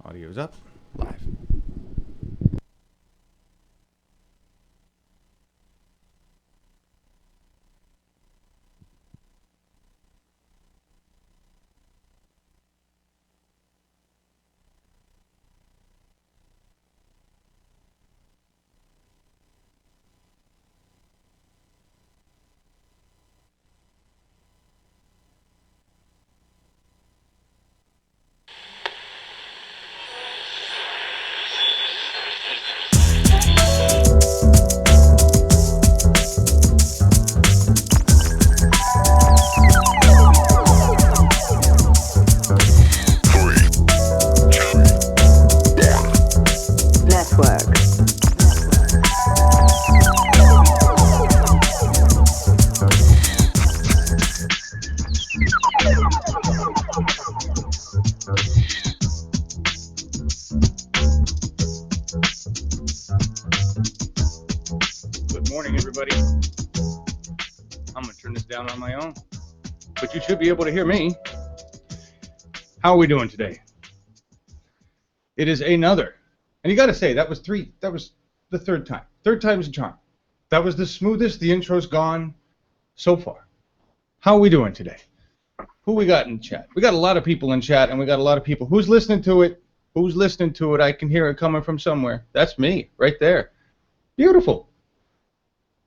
Audio's up. Live. Good morning, everybody. I'm going to turn this down on my own, but you should be able to hear me. How are we doing today? It is another, and you got to say, that was the third time. Third time's a charm. That was the smoothest the intro's gone so far. How are we doing today? Who we got in chat? We got a lot of people in chat, and we got a lot of people. Who's listening to it? Who's listening to it? I can hear it coming from somewhere. That's me, right there. Beautiful.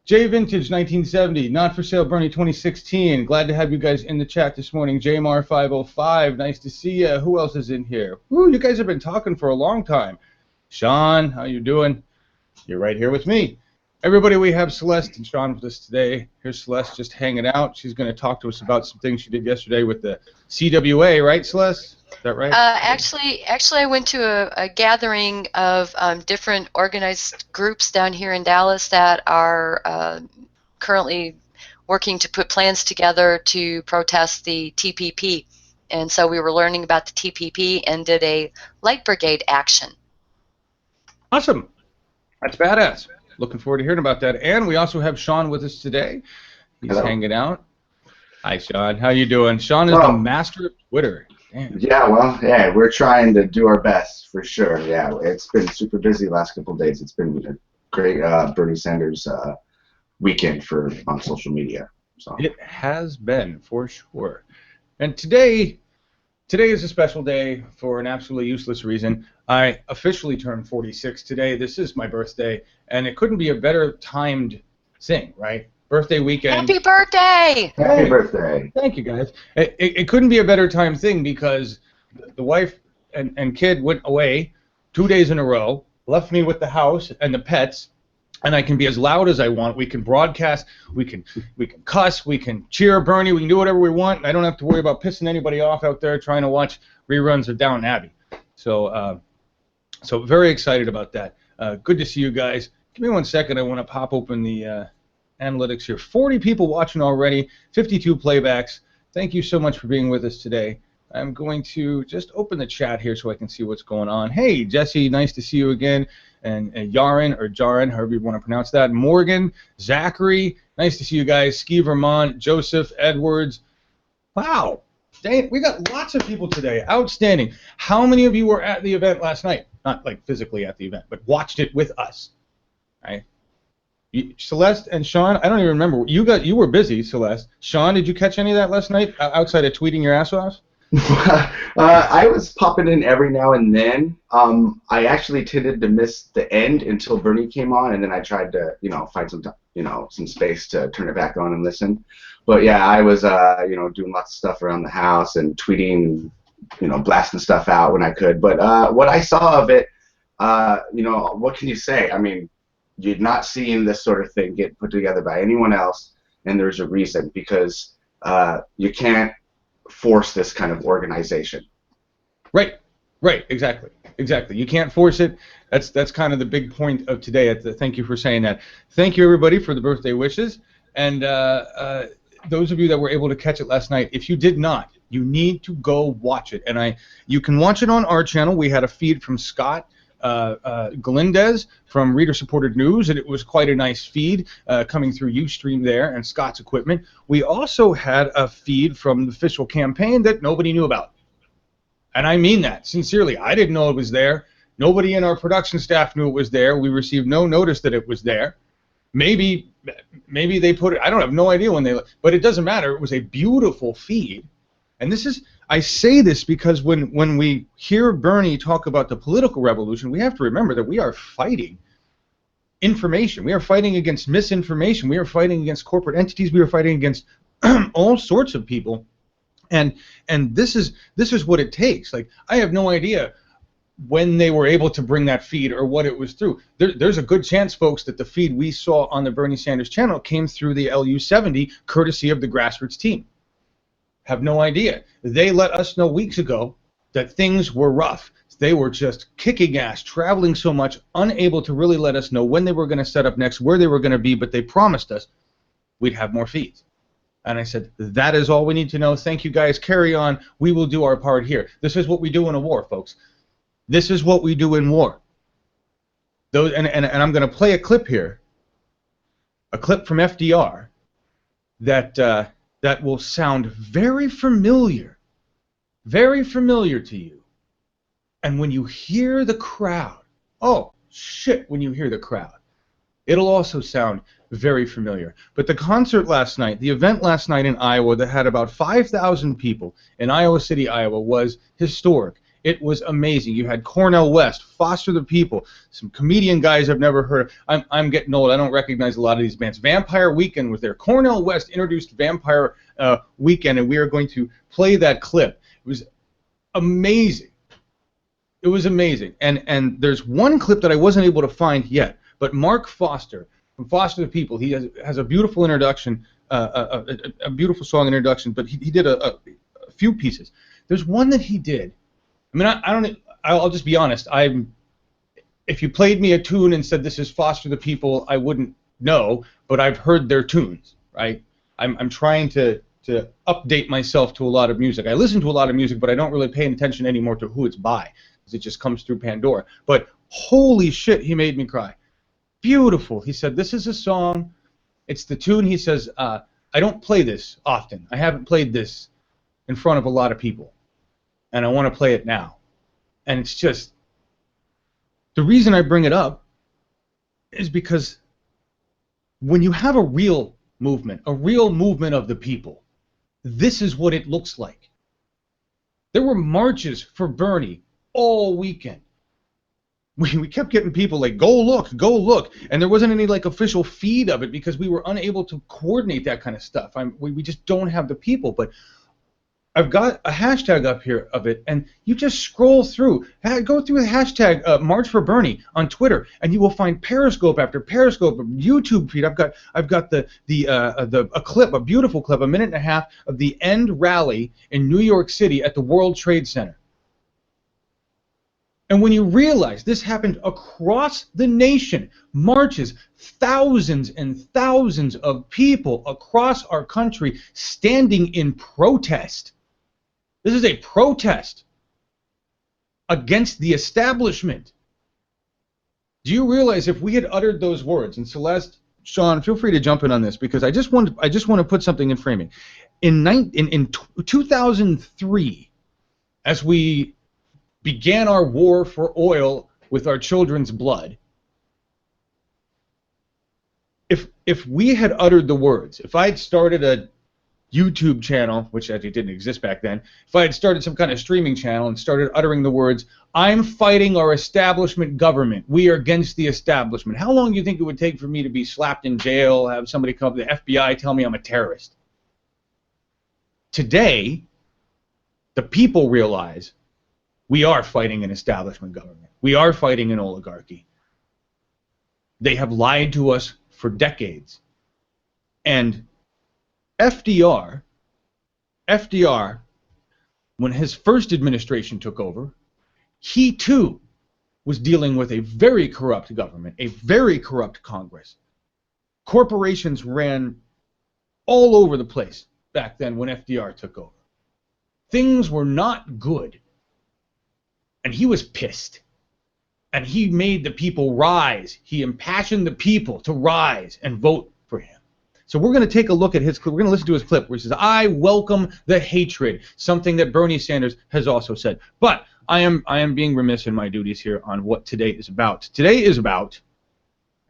J Vintage 1970, Not For Sale Bernie 2016. Glad to have you guys in the chat this morning. JMR 505, nice to see you. Who else is in here? Woo, you guys have been talking for a long time. Sean, how you doing? You're right here with me. Everybody, we have Celeste and Sean with us today. Here's Celeste just hanging out. She's going to talk to us about some things she did yesterday with the CWA, right, Celeste? Is that right? Actually, I went to a gathering of different organized groups down here in Dallas that are currently working to put plans together to protest the TPP. And so we were learning about the TPP and did a light brigade action. Awesome. That's badass. Looking forward to hearing about that. And we also have Sean with us today. He's Hello. hanging out. Hi, Sean. How you doing? Sean is the master of Twitter. Damn. Yeah, well, yeah, we're trying to do our best for sure. Yeah, it's been super busy the last couple of days. It's been a great Bernie Sanders weekend on social media. So. It has been, for sure. And today is a special day for an absolutely useless reason. I officially turned 46 today. This is my birthday, and it couldn't be a better timed thing, right? Birthday weekend. Happy birthday! Happy birthday. Thank you, guys. It couldn't be a better time thing because the wife and kid went away 2 days in a row, left me with the house and the pets, and I can be as loud as I want. We can broadcast, we can cuss, we can cheer Bernie, we can do whatever we want, and I don't have to worry about pissing anybody off out there trying to watch reruns of Downton Abbey. So very excited about that. Good to see you guys. Give me 1 second. I want to pop open the analytics here. 40 people watching already, 52 playbacks. Thank you so much for being with us today. I'm going to just open the chat here so I can see what's going on. Hey, Jesse, nice to see you again. And Yaren, or Jaren, however you want to pronounce that. Morgan, Zachary, nice to see you guys. Ski Vermont, Joseph, Edwards. Wow, dang, we got lots of people today. Outstanding. How many of you were at the event last night? Not like physically at the event, but watched it with us. Right? Celeste and Sean, I don't even remember. You were busy, Celeste. Sean, did you catch any of that last night outside of tweeting your ass off? I was popping in every now and then. I actually tended to miss the end until Bernie came on, and then I tried to, find some space to turn it back on and listen. But yeah, I was, doing lots of stuff around the house and tweeting, blasting stuff out when I could. But what I saw of it, what can you say? I mean, you're not seeing this sort of thing get put together by anyone else, and there's a reason, because you can't force this kind of organization. Right, exactly. You can't force it. That's kind of the big point of today. Thank you for saying that. Thank you, everybody, for the birthday wishes. And those of you that were able to catch it last night, if you did not, you need to go watch it. And you can watch it on our channel. We had a feed from Scott Galindez from Reader Supported News, and it was quite a nice feed coming through Ustream there and Scott's equipment. We also had a feed from the official campaign that nobody knew about. And I mean that sincerely. I didn't know it was there. Nobody in our production staff knew it was there. We received no notice that it was there. Maybe they put it, I don't have no idea when but it doesn't matter. It was a beautiful feed. And I say this because when we hear Bernie talk about the political revolution, we have to remember that we are fighting information. We are fighting against misinformation. We are fighting against corporate entities. We are fighting against all sorts of people. And this is what it takes. Like, I have no idea when they were able to bring that feed or what it was through. There's a good chance, folks, that the feed we saw on the Bernie Sanders channel came through the LU70, courtesy of the grassroots team. Have no idea. They let us know weeks ago that things were rough. They were just kicking ass, traveling so much, unable to really let us know when they were going to set up next, where they were going to be, but they promised us we'd have more feeds. And I said, that is all we need to know. Thank you, guys. Carry on. We will do our part here. This is what we do in a war, folks. This is what we do in war. And I'm going to play a clip here, a clip from FDR that will sound very familiar to you. And when you hear the crowd, oh, shit, when you hear the crowd, it'll also sound very familiar. But the concert last night, the event last night in Iowa that had about 5,000 people in Iowa City, Iowa, was historic. It was amazing. You had Cornel West, Foster the People, some comedian guys I've never heard of. I'm getting old. I don't recognize a lot of these bands. Vampire Weekend was there. Cornel West introduced Vampire Weekend, and we are going to play that clip. It was amazing. It was amazing. And there's one clip that I wasn't able to find yet, but Mark Foster from Foster the People, he has a beautiful introduction, a beautiful song introduction, but he did a few pieces. There's one that he did. I mean, I'll just be honest. If you played me a tune and said this is Foster the People, I wouldn't know, but I've heard their tunes, right? I'm trying to update myself to a lot of music. I listen to a lot of music, but I don't really pay attention anymore to who it's by, because it just comes through Pandora. But holy shit, he made me cry. Beautiful. He said, this is a song. It's the tune. He says, I don't play this often. I haven't played this in front of a lot of people, and I want to play it now. And it's just, the reason I bring it up is because when you have a real movement of the people, this is what it looks like. There were marches for Bernie all weekend. We kept getting people like, go look, and there wasn't any like official feed of it because we were unable to coordinate that kind of stuff. We just don't have the people. But I've got a hashtag up here of it, and you just scroll through, go through the hashtag March for Bernie on Twitter, and you will find Periscope after Periscope, YouTube feed. I've got a clip, a beautiful clip, a minute and a half of the End rally in New York City at the World Trade Center. And when you realize this happened across the nation, marches, thousands and thousands of people across our country standing in protest. This is a protest against the establishment. Do you realize if we had uttered those words, and Celeste, Sean, feel free to jump in on this, because I just want to put something in framing. In 2003, as we began our war for oil with our children's blood, if we had uttered the words, if I had started a YouTube channel, which actually didn't exist back then, if I had started some kind of streaming channel and started uttering the words, I'm fighting our establishment government, we are against the establishment, how long do you think it would take for me to be slapped in jail, have somebody come up, the FBI, tell me I'm a terrorist? Today, the people realize we are fighting an establishment government. We are fighting an oligarchy. They have lied to us for decades. And FDR, when his first administration took over, he too was dealing with a very corrupt government, a very corrupt Congress. Corporations ran all over the place back then when FDR took over. Things were not good. And he was pissed. And he made the people rise. He impassioned the people to rise and vote for him. So we're going to take a look at his clip. We're going to listen to his clip where he says, "I welcome the hatred," something that Bernie Sanders has also said. But I am being remiss in my duties here on what today is about. Today is about...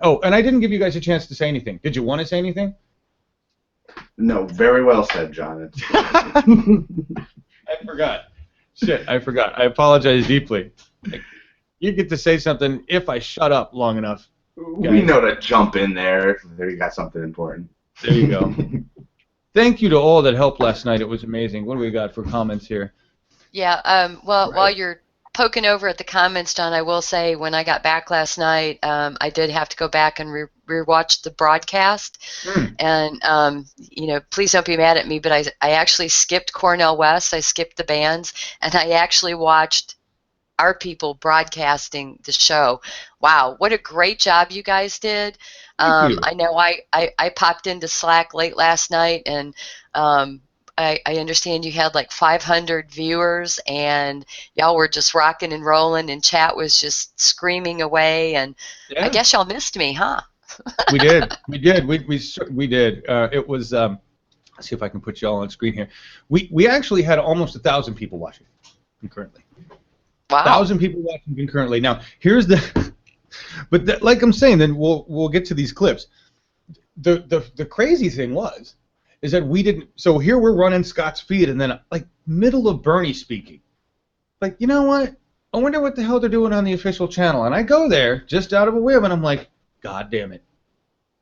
Oh, and I didn't give you guys a chance to say anything. Did you want to say anything? No, very well said, John. I forgot. Shit, I forgot. I apologize deeply. You get to say something if I shut up long enough. We know to jump in there if you got something important. There you go. Thank you to all that helped last night. It was amazing. What do we got for comments here? Yeah, well, Right. while you're poking over at the comments, John, I will say when I got back last night, I did have to go back and rewatch the broadcast. And, please don't be mad at me, but I actually skipped Cornell West. I skipped the bands, and I actually watched our people broadcasting the show. Wow, what a great job you guys did. Thank you. I know I popped into Slack late last night, and I understand you had like 500 viewers, and y'all were just rocking and rolling, and chat was just screaming away, and Yeah. I guess y'all missed me, huh? We did. We did. We did. It was. Let's see if I can put you all on screen here. We actually had almost 1,000 people watching concurrently. Wow. 1,000 people watching concurrently. Now here's the. But like I'm saying, then we'll get to these clips. The crazy thing is that we didn't. So here we're running Scott's feed, and then like middle of Bernie speaking, like, you know what? I wonder what the hell they're doing on the official channel. And I go there just out of a whim, and I'm like, God damn it.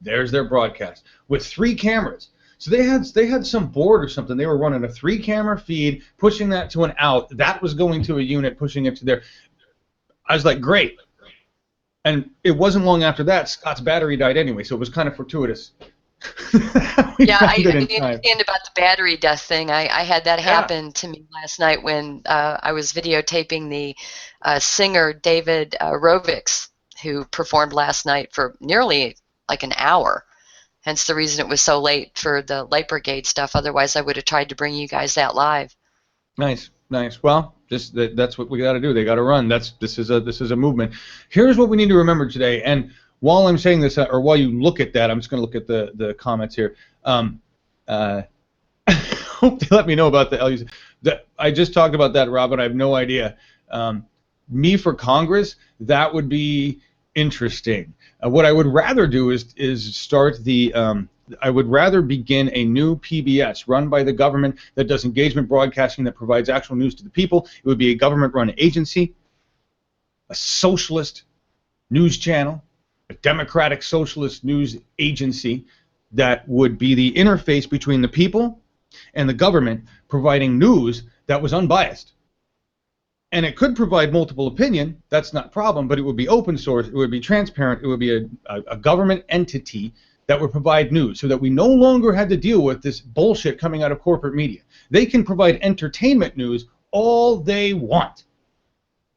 There's their broadcast with 3 cameras. So they had some board or something. They were running a 3-camera feed, pushing that to an out. That was going to a unit, pushing it to there. I was like, great. And it wasn't long after that, Scott's battery died anyway, so it was kind of fortuitous. Yeah, I understand about the battery death thing. I had that happen to me last night when I was videotaping the singer David Rovics, who performed last night for nearly like an hour. Hence the reason it was so late for the Light Brigade stuff. Otherwise, I would have tried to bring you guys that live. Nice. Well, that's what we got to do. They got to run. This is a movement. Here's what we need to remember today. And while I'm saying this, or while you look at that, I'm just going to look at the comments here. Hope they let me know about the LUC. I just talked about that, Robin. I have no idea. Me for Congress, that would be interesting. What I would rather do is start the. I would rather begin a new PBS run by the government that does engagement broadcasting that provides actual news to the people. It would be a government-run agency, a socialist news channel, a democratic socialist news agency that would be the interface between the people and the government, providing news that was unbiased. And it could provide multiple opinion, that's not a problem, but it would be open source, it would be transparent, it would be a government entity that would provide news so that we no longer had to deal with this bullshit coming out of corporate media. They can provide entertainment news all they want.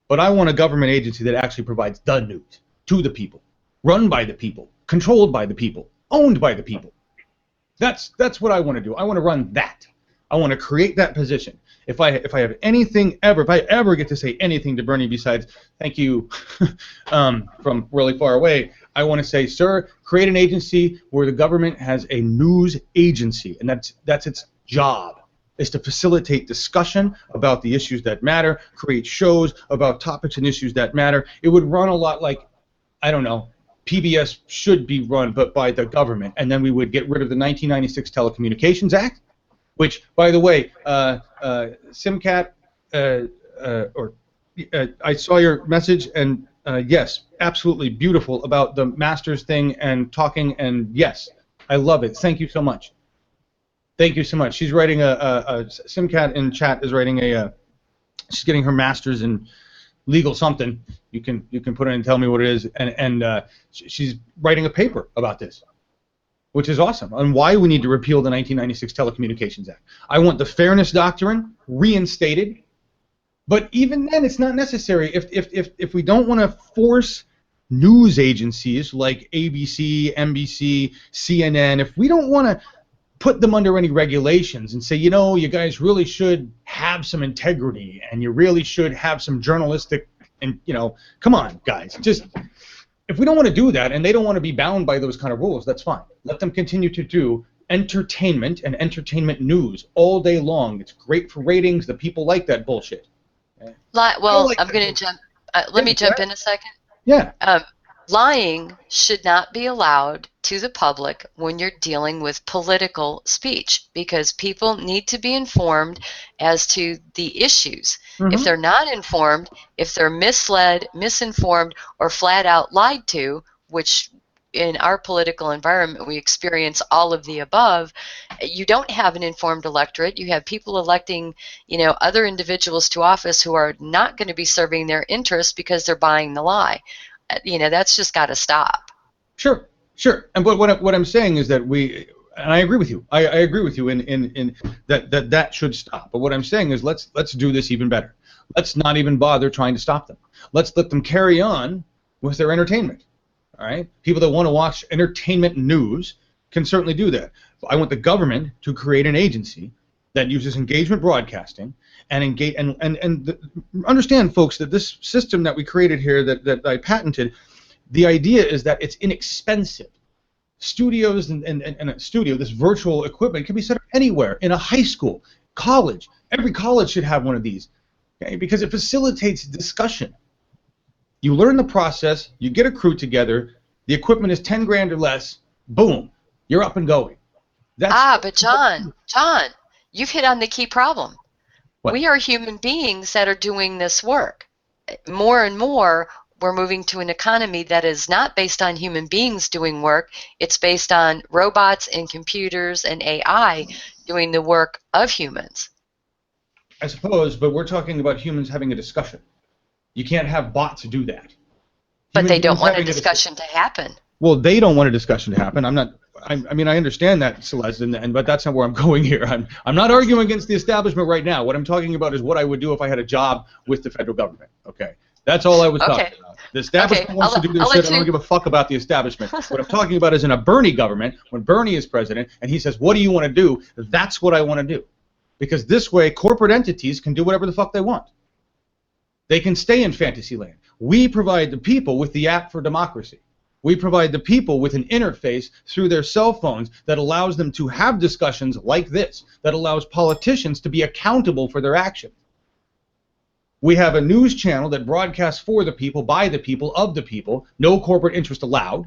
But I want a government agency that actually provides the news to the people, run by the people, controlled by the people, owned by the people. That's what I want to do. I want to run that. I want to create that position. If I have anything ever, if I ever get to say anything to Bernie besides thank you from really far away, I want to say, sir, create an agency where the government has a news agency, and that's its job, is to facilitate discussion about the issues that matter, create shows about topics and issues that matter. It would run a lot like, I don't know, PBS should be run, but by the government, and then we would get rid of the 1996 Telecommunications Act, which, by the way, Simcat, I saw your message, and yes, absolutely beautiful about the Masters thing and talking, and yes, I love it. Thank you so much. Thank you so much. She's writing Simcat in chat is writing she's getting her Masters in legal something. You can put it in and tell me what it is, and she's writing a paper about this, which is awesome, on why we need to repeal the 1996 Telecommunications Act. I want the fairness doctrine reinstated, but even then it's not necessary. If we don't want to force news agencies like ABC, NBC, CNN, if we don't want to put them under any regulations and say, you know, you guys really should have some integrity and you really should have some journalistic, and, you know, come on, guys, just, if we don't want to do that and they don't want to be bound by those kind of rules, that's fine. Let them continue to do entertainment and entertainment news all day long. It's great for ratings. The people like that bullshit. Well, I'm going to jump. Let me jump in a second. Yeah. Lying should not be allowed to the public when you're dealing with political speech, because people need to be informed as to the issues. Mm-hmm. If they're not informed, if they're misled, misinformed, or flat out lied to, which in our political environment we experience all of the above, you don't have an informed electorate. You have people electing, other individuals to office who are not going to be serving their interests because they're buying the lie. That's just got to stop. Sure. And what I'm saying is that and I agree with you. I agree with you in that should stop. But what I'm saying is let's do this even better. Let's not even bother trying to stop them. Let's let them carry on with their entertainment. All right? People that want to watch entertainment news can certainly do that. I want the government to create an agency that uses engagement broadcasting and engage understand, folks, that this system that we created here that I patented, the idea is that it's inexpensive. Studios and a studio, this virtual equipment, can be set up anywhere, in a high school, college. Every college should have one of these, okay? Because it facilitates discussion. You learn the process, you get a crew together, the equipment is 10 grand or less, boom, you're up and going. But John, you've hit on the key problem. What? We are human beings that are doing this work. More and more, we're moving to an economy that is not based on human beings doing work. It's based on robots and computers and AI doing the work of humans. I suppose, but we're talking about humans having a discussion. You can't have bots do that. But they don't want a discussion to happen. Well, they don't want a discussion to happen. I understand that, Celeste, but that's not where I'm going here. I'm not arguing against the establishment right now. What I'm talking about is what I would do if I had a job with the federal government. Okay, that's all I was talking about. The establishment wants to do their shit. I don't give a fuck about the establishment. What I'm talking about is in a Bernie government, when Bernie is president and he says, "What do you want to do?" That's what I want to do, because this way corporate entities can do whatever the fuck they want. They can stay in fantasy land. We provide the people with the app for democracy. We provide the people with an interface through their cell phones that allows them to have discussions like this, that allows politicians to be accountable for their actions. We have a news channel that broadcasts for the people, by the people, of the people, no corporate interest allowed.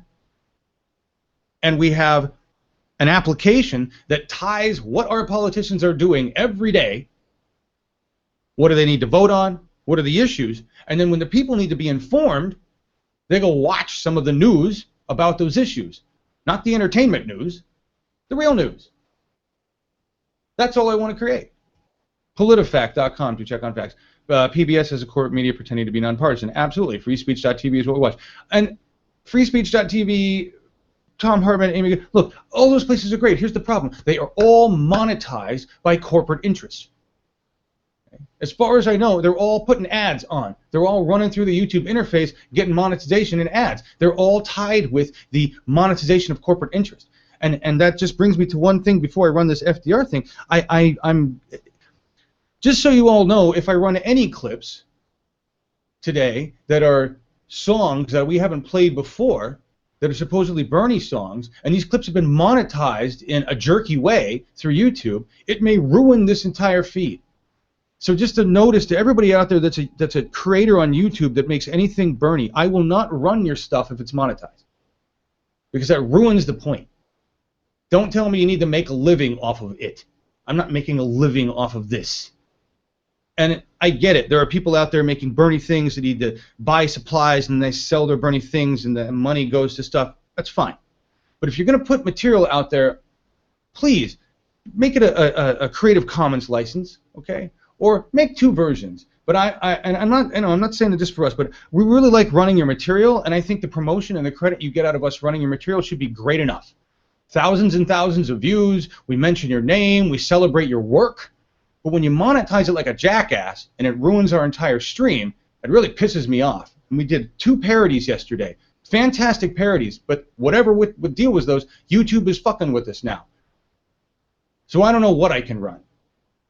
And we have an application that ties what our politicians are doing every day. What do they need to vote on? What are the issues? And then when the people need to be informed, they go watch some of the news about those issues. Not the entertainment news, the real news. That's all I want to create. PolitiFact.com to check on facts. PBS is a corporate media pretending to be nonpartisan. Absolutely. FreeSpeech.tv is what we watch. And FreeSpeech.tv, Tom Hartman, Amy, look, all those places are great. Here's the problem. They are all monetized by corporate interests. As far as I know, they're all putting ads on. They're all running through the YouTube interface, getting monetization and ads. They're all tied with the monetization of corporate interest. And that just brings me to one thing before I run this FDR thing. I'm just so you all know, if I run any clips today that are songs that we haven't played before, that are supposedly Bernie songs, and these clips have been monetized in a jerky way through YouTube, it may ruin this entire feed. So just a notice to everybody out there that's a creator on YouTube that makes anything Bernie, I will not run your stuff if it's monetized, because that ruins the point. Don't tell me you need to make a living off of it. I'm not making a living off of this. And I get it. There are people out there making Bernie things that need to buy supplies and they sell their Bernie things and the money goes to stuff. That's fine. But if you're going to put material out there, please make it a Creative Commons license, okay? Or make two versions. But I'm not saying that just for us, but we really like running your material, and I think the promotion and the credit you get out of us running your material should be great enough. Thousands and thousands of views, we mention your name, we celebrate your work, but when you monetize it like a jackass and it ruins our entire stream, it really pisses me off. And we did 2 parodies yesterday. Fantastic parodies, but whatever what deal was those, YouTube is fucking with us now. So I don't know what I can run.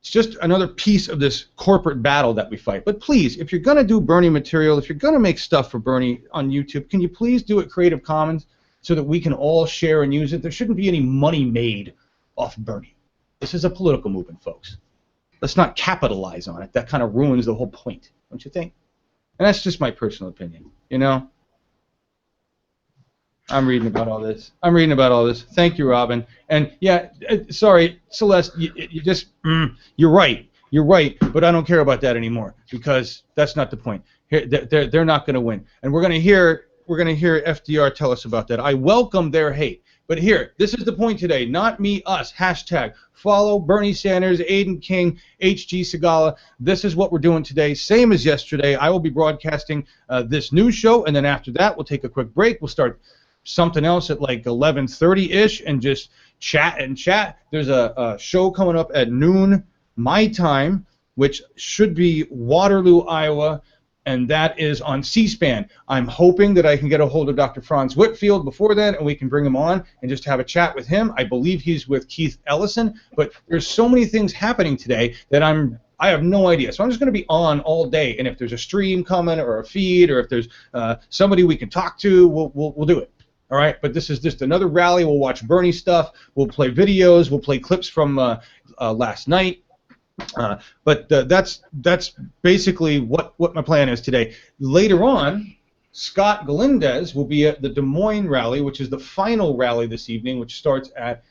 It's just another piece of this corporate battle that we fight. But please, if you're going to do Bernie material, if you're going to make stuff for Bernie on YouTube, can you please do it Creative Commons so that we can all share and use it? There shouldn't be any money made off Bernie. This is a political movement, folks. Let's not capitalize on it. That kind of ruins the whole point, don't you think? And that's just my personal opinion, you know? I'm reading about all this. Thank you, Robin. And yeah, sorry, Celeste, you just, you're right. You're right, but I don't care about that anymore because that's not the point. They're not going to win. And we're going to hear FDR tell us about that. I welcome their hate. But here, this is the point today. Not me, us. Hashtag follow Bernie Sanders, Aiden King, HG Segala. This is what we're doing today. Same as yesterday. I will be broadcasting this news show, and then after that, we'll take a quick break. We'll start something else at like 11:30-ish and just chat. There's a show coming up at noon my time, which should be Waterloo, Iowa, and that is on C-SPAN. I'm hoping that I can get a hold of Dr. Franz Whitfield before then, and we can bring him on and just have a chat with him. I believe he's with Keith Ellison, but there's so many things happening today that I have no idea. So I'm just going to be on all day, and if there's a stream coming or a feed or if there's somebody we can talk to, we'll do it. All right, but this is just another rally. We'll watch Bernie stuff. We'll play videos. We'll play clips from last night. But that's basically what my plan is today. Later on, Scott Galindez will be at the Des Moines rally, which is the final rally this evening, which starts at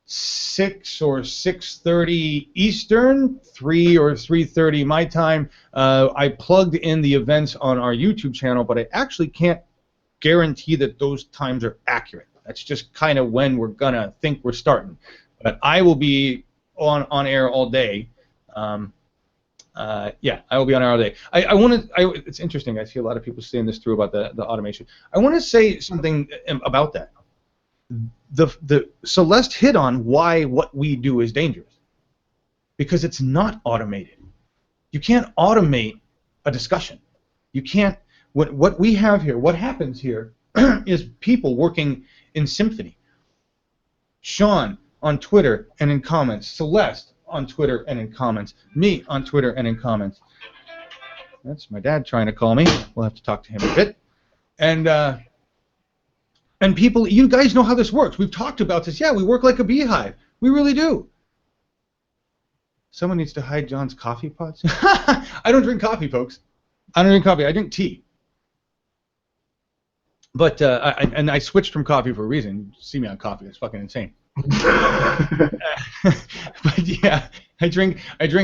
6 or 6:30 Eastern, 3 or 3:30 my time. I plugged in the events on our YouTube channel, but I actually can't guarantee that those times are accurate. That's just kind of when we're gonna think we're starting. But I will be on air all day. Yeah, I will be on air all day. It's interesting. I see a lot of people saying this through about the automation. I want to say something about that. The Celeste hit on why what we do is dangerous. Because it's not automated. You can't automate a discussion. You can't. What we have here, what happens here, is people working in symphony. Sean on Twitter and in comments. Celeste on Twitter and in comments. Me on Twitter and in comments. That's my dad trying to call me. We'll have to talk to him a bit. And people, you guys know how this works. We've talked about this. Yeah, we work like a beehive. We really do. Someone needs to hide John's coffee pots. I don't drink coffee, folks. I don't drink coffee. I drink tea. But I switched from coffee for a reason. You see me on coffee. It's fucking insane. But yeah, I drink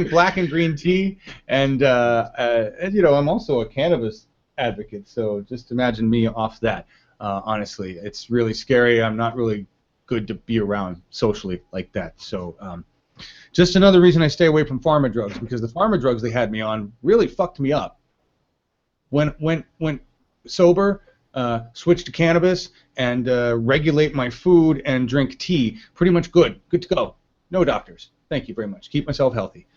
black and green tea, and you know, I'm also a cannabis advocate. So just imagine me off that. Honestly, it's really scary. I'm not really good to be around socially like that. So just another reason I stay away from pharma drugs, because the pharma drugs they had me on really fucked me up. When sober. Switch to cannabis and regulate my food and drink tea. Pretty much good to go. No doctors. Thank you very much. Keep myself healthy.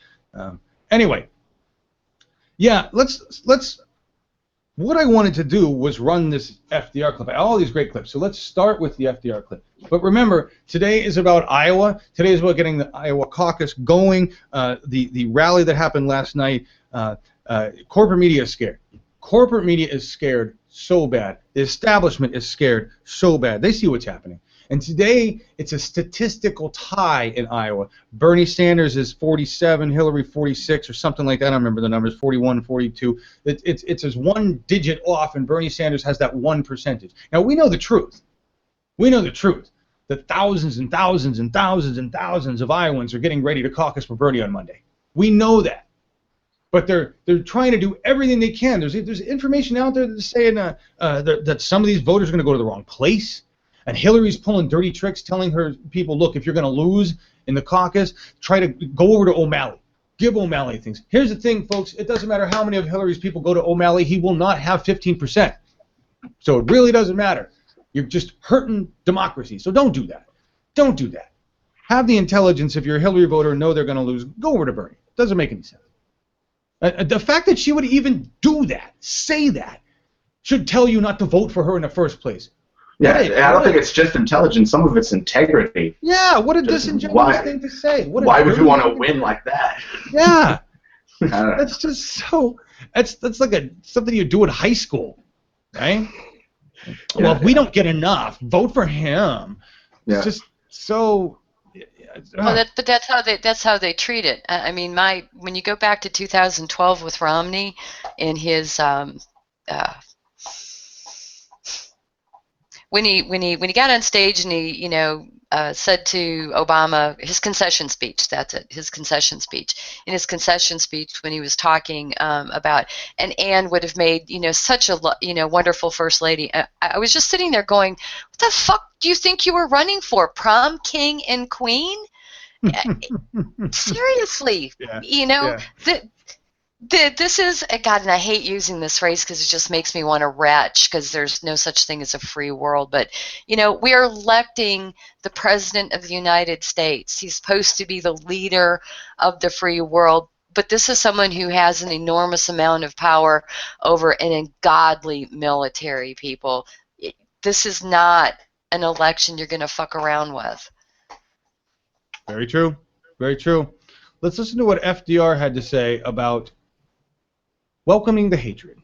Anyway, yeah, let's. What I wanted to do was run this FDR clip. All these great clips. So let's start with the FDR clip. But remember, today is about Iowa. Today is about getting the Iowa caucus going. The rally that happened last night. Corporate media is scared. Corporate media is scared so bad. The establishment is scared so bad. They see what's happening. And today, it's a statistical tie in Iowa. Bernie Sanders is 47, Hillary 46, or something like that. I don't remember the numbers, 41, 42. It's just one digit off, and Bernie Sanders has that 1%. Now, we know the truth. We know the truth. That thousands and thousands and thousands and thousands of Iowans are getting ready to caucus for Bernie on Monday. We know that. But they're trying to do everything they can. There's information out there that's saying that some of these voters are going to go to the wrong place, and Hillary's pulling dirty tricks, telling her people, look, if you're going to lose in the caucus, try to go over to O'Malley. Give O'Malley things. Here's the thing, folks. It doesn't matter how many of Hillary's people go to O'Malley. He will not have 15%. So it really doesn't matter. You're just hurting democracy. So don't do that. Don't do that. Have the intelligence, if you're a Hillary voter and know they're going to lose, go over to Bernie. It doesn't make any sense. The fact that she would even do that, say that, should tell you not to vote for her in the first place. Yeah, I don't think it's just intelligence. Some of it's integrity. Yeah, what a disingenuous thing to say. Why would you want to win like that? Yeah, that's just so. That's like something you do in high school, right? Yeah, well, if we don't get enough, vote for him. It's just so Well, but that's how they treat it. I mean, when you go back to 2012 with Romney in his uh, when he got on stage and he said to Obama, his concession speech, that's it, his concession speech. In his concession speech, when he was talking about, and Anne would have made such a wonderful first lady. I was just sitting there going, what the fuck do you think you were running for, prom king and queen? Seriously, Yeah. this is God, and I hate using this phrase because it just makes me want to retch, because there's no such thing as a free world. But we are electing the president of the United States. He's supposed to be the leader of the free world, but this is someone who has an enormous amount of power over an ungodly military, people. This is not an election you're going to fuck around with. Very true. Very true. Let's listen to what FDR had to say about welcoming the hatred.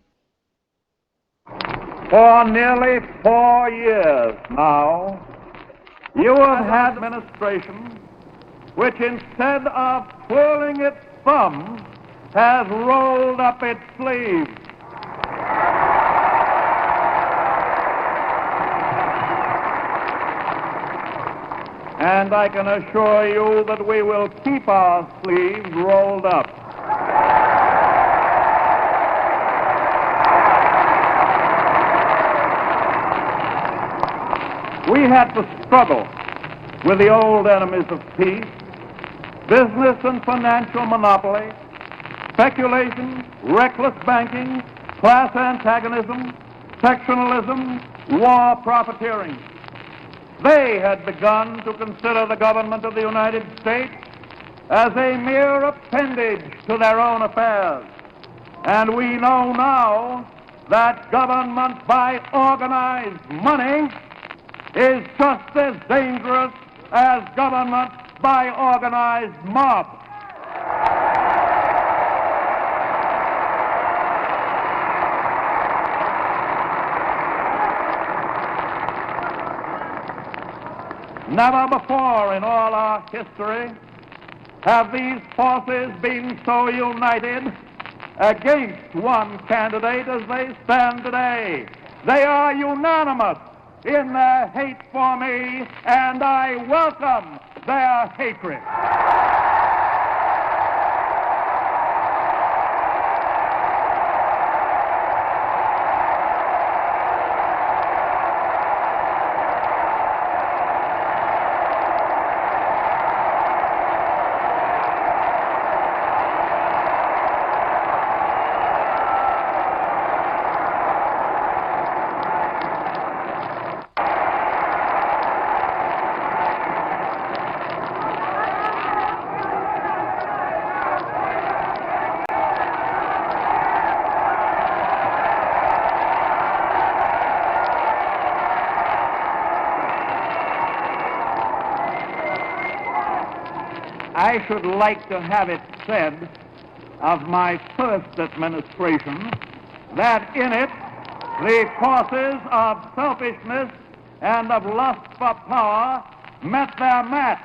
For nearly 4 years now, you have had an administration which, instead of twirling its thumbs, has rolled up its sleeves. And I can assure you that we will keep our sleeves rolled up. We had to struggle with the old enemies of peace: business and financial monopoly, speculation, reckless banking, class antagonism, sectionalism, war profiteering. They had begun to consider the government of the United States as a mere appendage to their own affairs. And we know now that government by organized money is just as dangerous as government by organized mob. Never before in all our history have these forces been so united against one candidate as they stand today. They are unanimous in their hate for me, and I welcome their hatred. I should like to have it said of my first administration that in it the forces of selfishness and of lust for power met their match.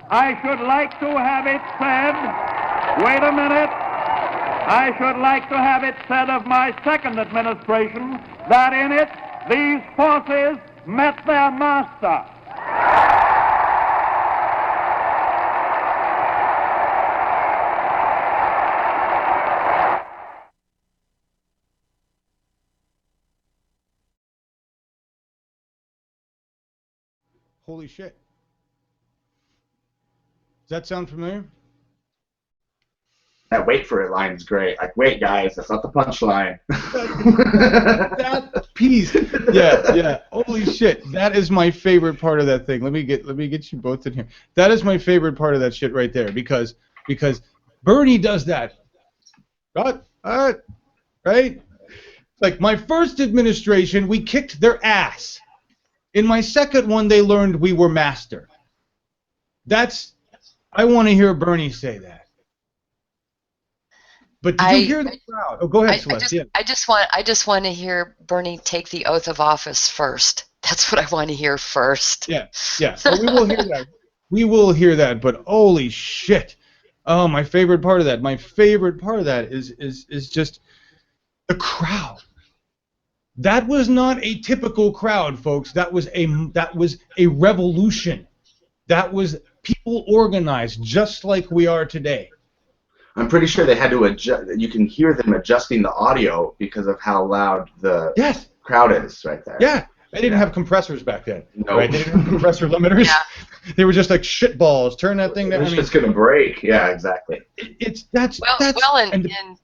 I should like to have it said, wait a minute, I should like to have it said of my second administration that in it these forces met their master. Holy shit. Does that sound familiar? That wait for it line is great. Like, wait, guys, that's not the punchline. That piece. Yeah. Holy shit. That is my favorite part of that thing. Let me get you both in here. That is my favorite part of that shit right there, because Bernie does that. Right? Like, my first administration, we kicked their ass. In my second one, they learned we were master. I want to hear Bernie say that. But did you hear the crowd? Oh, go ahead, Celeste. I just want to hear Bernie take the oath of office first. That's what I want to hear first. Yeah. Well, we will hear that. We will hear that, but holy shit. Oh, my favorite part of that. My favorite part of that is just the crowd. That was not a typical crowd, folks. That was a revolution. That was people organized just like we are today. I'm pretty sure they had to adjust. You can hear them adjusting the audio because of how loud the crowd is right there. Yeah. They didn't have compressors back then. Nope. Right? They didn't have compressor limiters. Yeah. They were just like shit balls. Turn that thing down. It's just gonna break. Yeah, exactly. And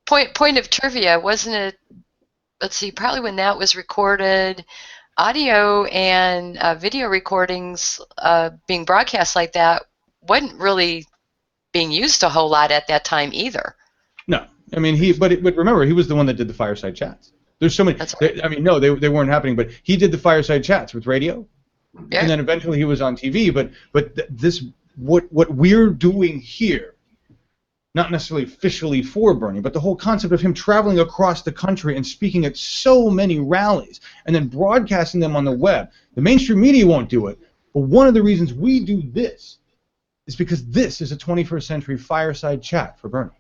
point of trivia, wasn't it? Let's see, probably when that was recorded, audio and video recordings being broadcast like that wasn't really being used a whole lot at that time either. No, I mean but remember, he was the one that did the fireside chats. There's so many. Right. I mean, no, they weren't happening, but he did the fireside chats with radio, and then eventually he was on TV. But this what we're doing here, not necessarily officially for Bernie, but the whole concept of him traveling across the country and speaking at so many rallies and then broadcasting them on the web. The mainstream media won't do it, but one of the reasons we do this is because this is a 21st century fireside chat for Bernie.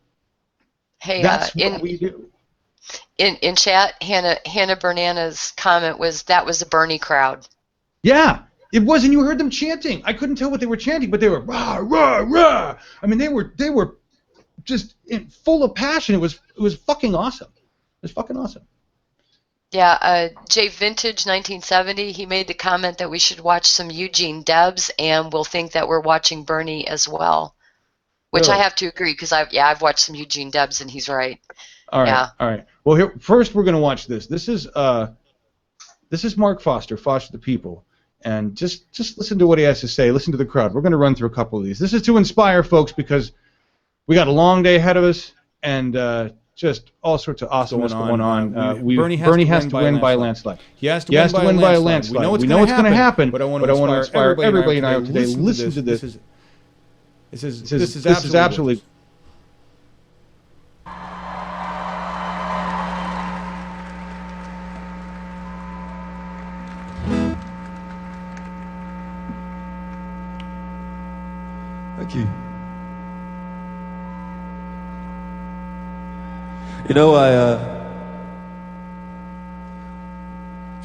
Hey, that's what we do. In chat, Hannah Bernana's comment was that was a Bernie crowd. Yeah, it was, and you heard them chanting. I couldn't tell what they were chanting, but they were rah rah rah. I mean, they were just full of passion. It was fucking awesome. It was fucking awesome. Yeah, Jay Vintage 1970, he made the comment that we should watch some Eugene Debs, and we'll think that we're watching Bernie as well. Which Really? I have to agree, because I've watched some Eugene Debs, and he's right. All right, yeah. All right. Well, here first we're gonna watch this. This is Mark Foster the People, and just listen to what he has to say. Listen to the crowd. We're gonna run through a couple of these. This is to inspire folks because we got a long day ahead of us, and just all sorts of awesomeness going on. Bernie has to win by a landslide. He has to win by a landslide. We know it's going to happen, but I want to inspire everybody in Iowa today. Listen to this. This is absolutely. Thank you. You know,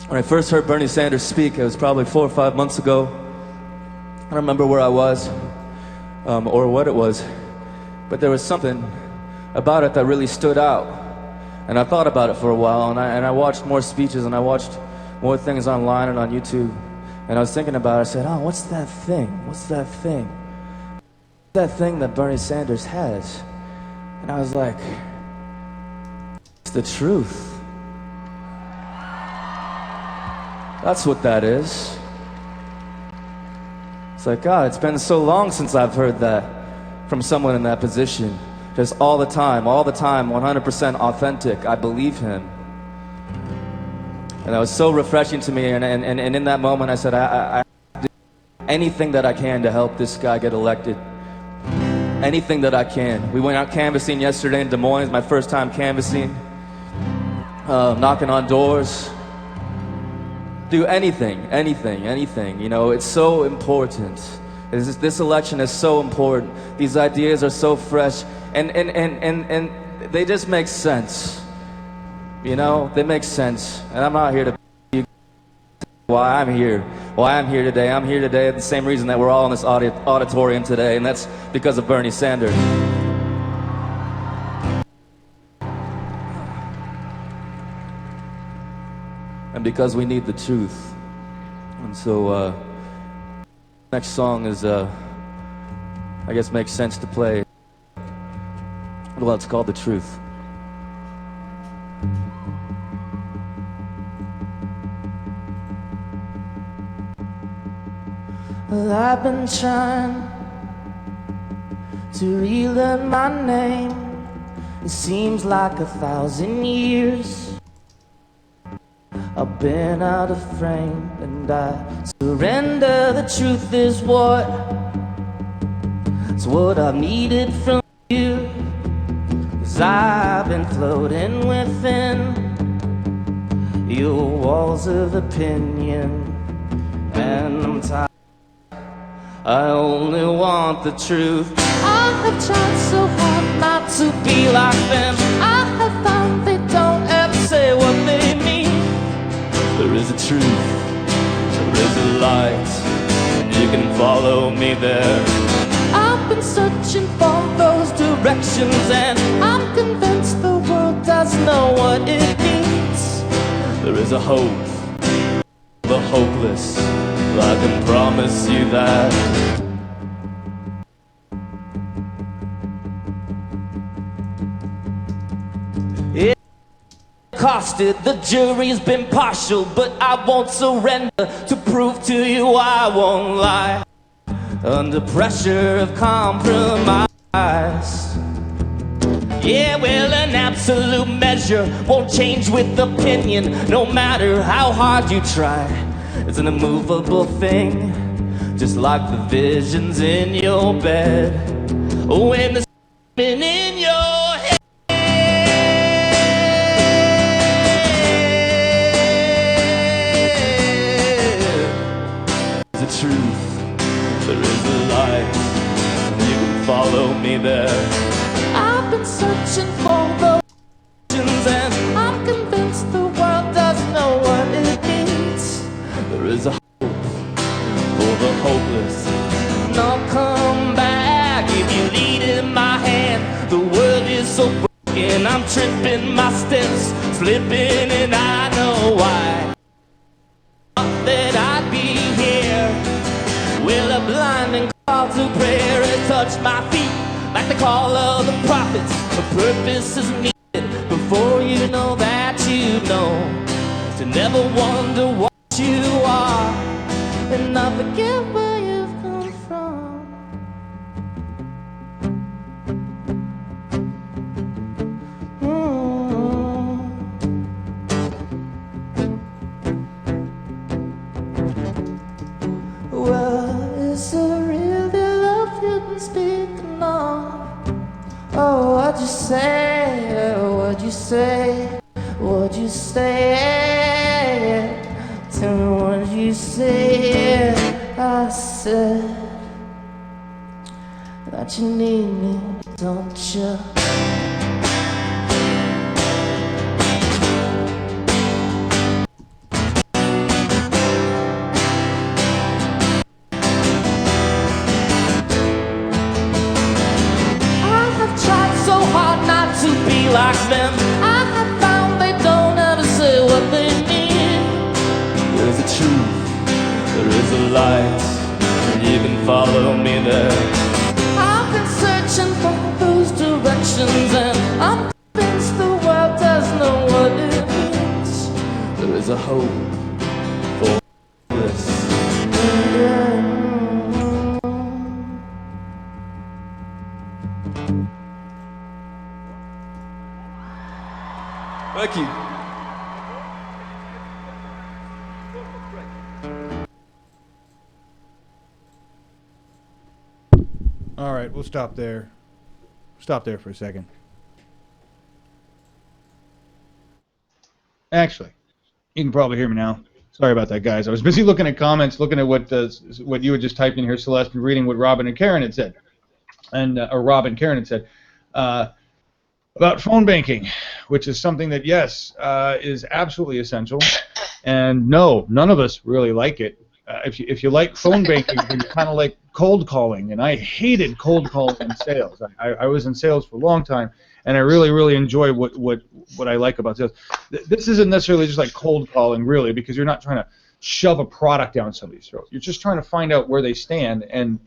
when I first heard Bernie Sanders speak, it was probably 4 or 5 months ago. I don't remember where I was or what it was, but there was something about it that really stood out. And I thought about it for a while, and I watched more speeches, and I watched more things online and on YouTube. And I was thinking about it. I said, oh, what's that thing? What's that thing? That thing that Bernie Sanders has. And I was like, it's the truth. That's what that is. It's like, God, it's been so long since I've heard that from someone in that position. Just all the time, 100% authentic. I believe him. And that was so refreshing to me. And in that moment, I said, I do anything that I can to help this guy get elected. Anything that I can. We went out canvassing yesterday in Des Moines, my first time canvassing. Knocking on doors. Do anything. You know, it's so important. This election is so important. These ideas are so fresh, and they just make sense. You know, they make sense. And I'm not here to why I'm here. Why I'm here today. I'm here today for the same reason that we're all in this auditorium today, and that's because of Bernie Sanders. And because we need the truth. And so, next song is, I guess makes sense to play. Well, it's called The Truth. Well, I've been trying to relearn my name. It seems like 1,000 years. I've been out of frame, and I surrender. The truth is it's what I've needed from you. 'Cause I've been floating within your walls of opinion, and I'm tired I only want the truth. I have tried so hard not to be like them. I have found they don't ever say what they mean. There is a truth, there is a light, and you can follow me there. I've been searching for those directions, and I'm convinced the world does know what it means. There is a hope, the hopeless, I can promise you that. It costed, the jury's been partial, but I won't surrender to prove to you I won't lie. Under pressure of compromise. Yeah, well, an absolute measure won't change with opinion, no matter how hard you try. It's an immovable thing, just like the visions in your bed. When the spin in your head. There's a truth, there is a light, and you can follow me there. I've been searching for the visions, and I'm convinced the world doesn't know what it means. There is a hope for the hopeless, and I'll come back if you lead in my hand. The world is so broken, I'm tripping, my steps slipping, and I know why. Thought that I'd be here. Will a blinding call to prayer has touched my feet like the call of the prophets. A purpose is needed before you know that you know. To never wonder what you are and not forget where you've come from. Well, is it really love you've been speaking of? Oh, what'd you say? What'd you say? What'd you say? Tell me what you say. I said that you need me, don't you? Like them, I have found they don't ever say what they mean. There's a truth, there is a light, and you can follow me there. I've been searching for those directions, and I'm convinced the world does know what it means. There is a hope for this. Thank you. All right, we'll stop there. Stop there for a second. Actually, you can probably hear me now. Sorry about that, guys. I was busy looking at comments, looking at what you had just typed in here, Celeste, and reading what Robin and Karen had said, or Rob and Karen had said. About phone banking, which is something that, yes, is absolutely essential, and no, none of us really like it. If you like phone banking, then you kind of like cold calling, and I hated cold calling in sales. I was in sales for a long time, and I really enjoy what I like about sales. This isn't necessarily just like cold calling, really, because you're not trying to shove a product down somebody's throat. You're just trying to find out where they stand, and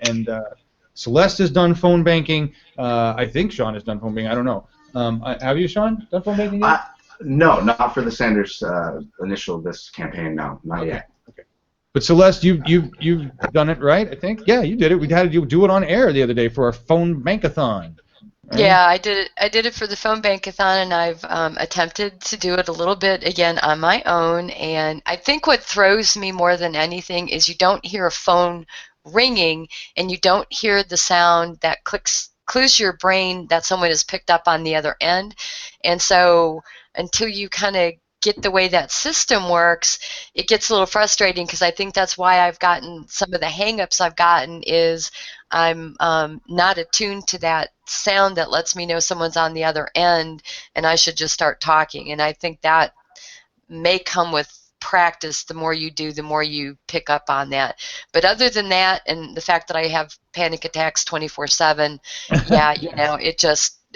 Celeste has done phone banking. I think Sean has done phone banking. I don't know. Have you, Sean, done phone banking yet? No, not for the Sanders initial this campaign. No, not yet. Okay. But Celeste, you've done it, right? I think. Yeah, you did it. We had you do it on air the other day for our phone bankathon. Right? Yeah, I did it. I did it for the phone bankathon, and I've attempted to do it a little bit again on my own. And I think what throws me more than anything is you don't hear a phone ringing, and you don't hear the sound that clues your brain that someone has picked up on the other end. And so until you kind of get the way that system works, it gets a little frustrating, because I think that's why I've gotten some of the hangups I've gotten is I'm not attuned to that sound that lets me know someone's on the other end, and I should just start talking. And I think that may come with practice. The more you do, the more you pick up on that. But other than that, and the fact that I have panic attacks 24/7, yeah,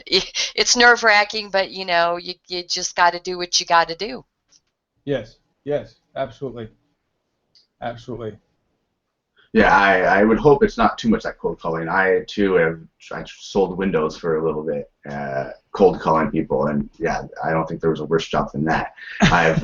it's nerve-wracking, but you just got to do what you got to do. Yes, yes, absolutely, absolutely. Yeah, I would hope it's not too much like cold calling. I too I sold windows for a little bit, cold calling people, and yeah, I don't think there was a worse job than that. I've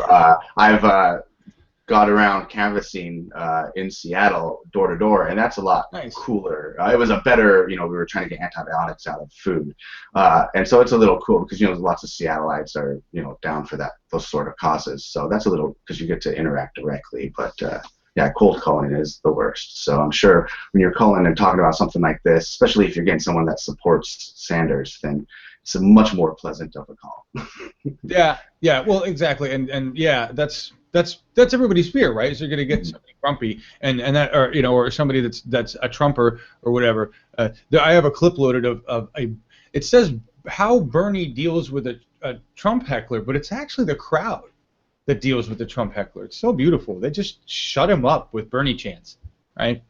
got around canvassing in Seattle door to door, and that's a lot cooler. It was a better, we were trying to get antibiotics out of food, and so it's a little cool because lots of Seattleites are down for those sort of causes. So that's a little, because you get to interact directly, but. Yeah, cold calling is the worst. So I'm sure when you're calling and talking about something like this, especially if you're getting someone that supports Sanders, then it's a much more pleasant of a call. Yeah, well, exactly, and yeah, that's everybody's fear, right? Is you're going to get somebody grumpy, and that, or somebody that's a Trumper or whatever. I have a clip loaded of it says how Bernie deals with a Trump heckler, but it's actually the crowd that deals with the Trump heckler. It's so beautiful. They just shut him up with Bernie chants, right?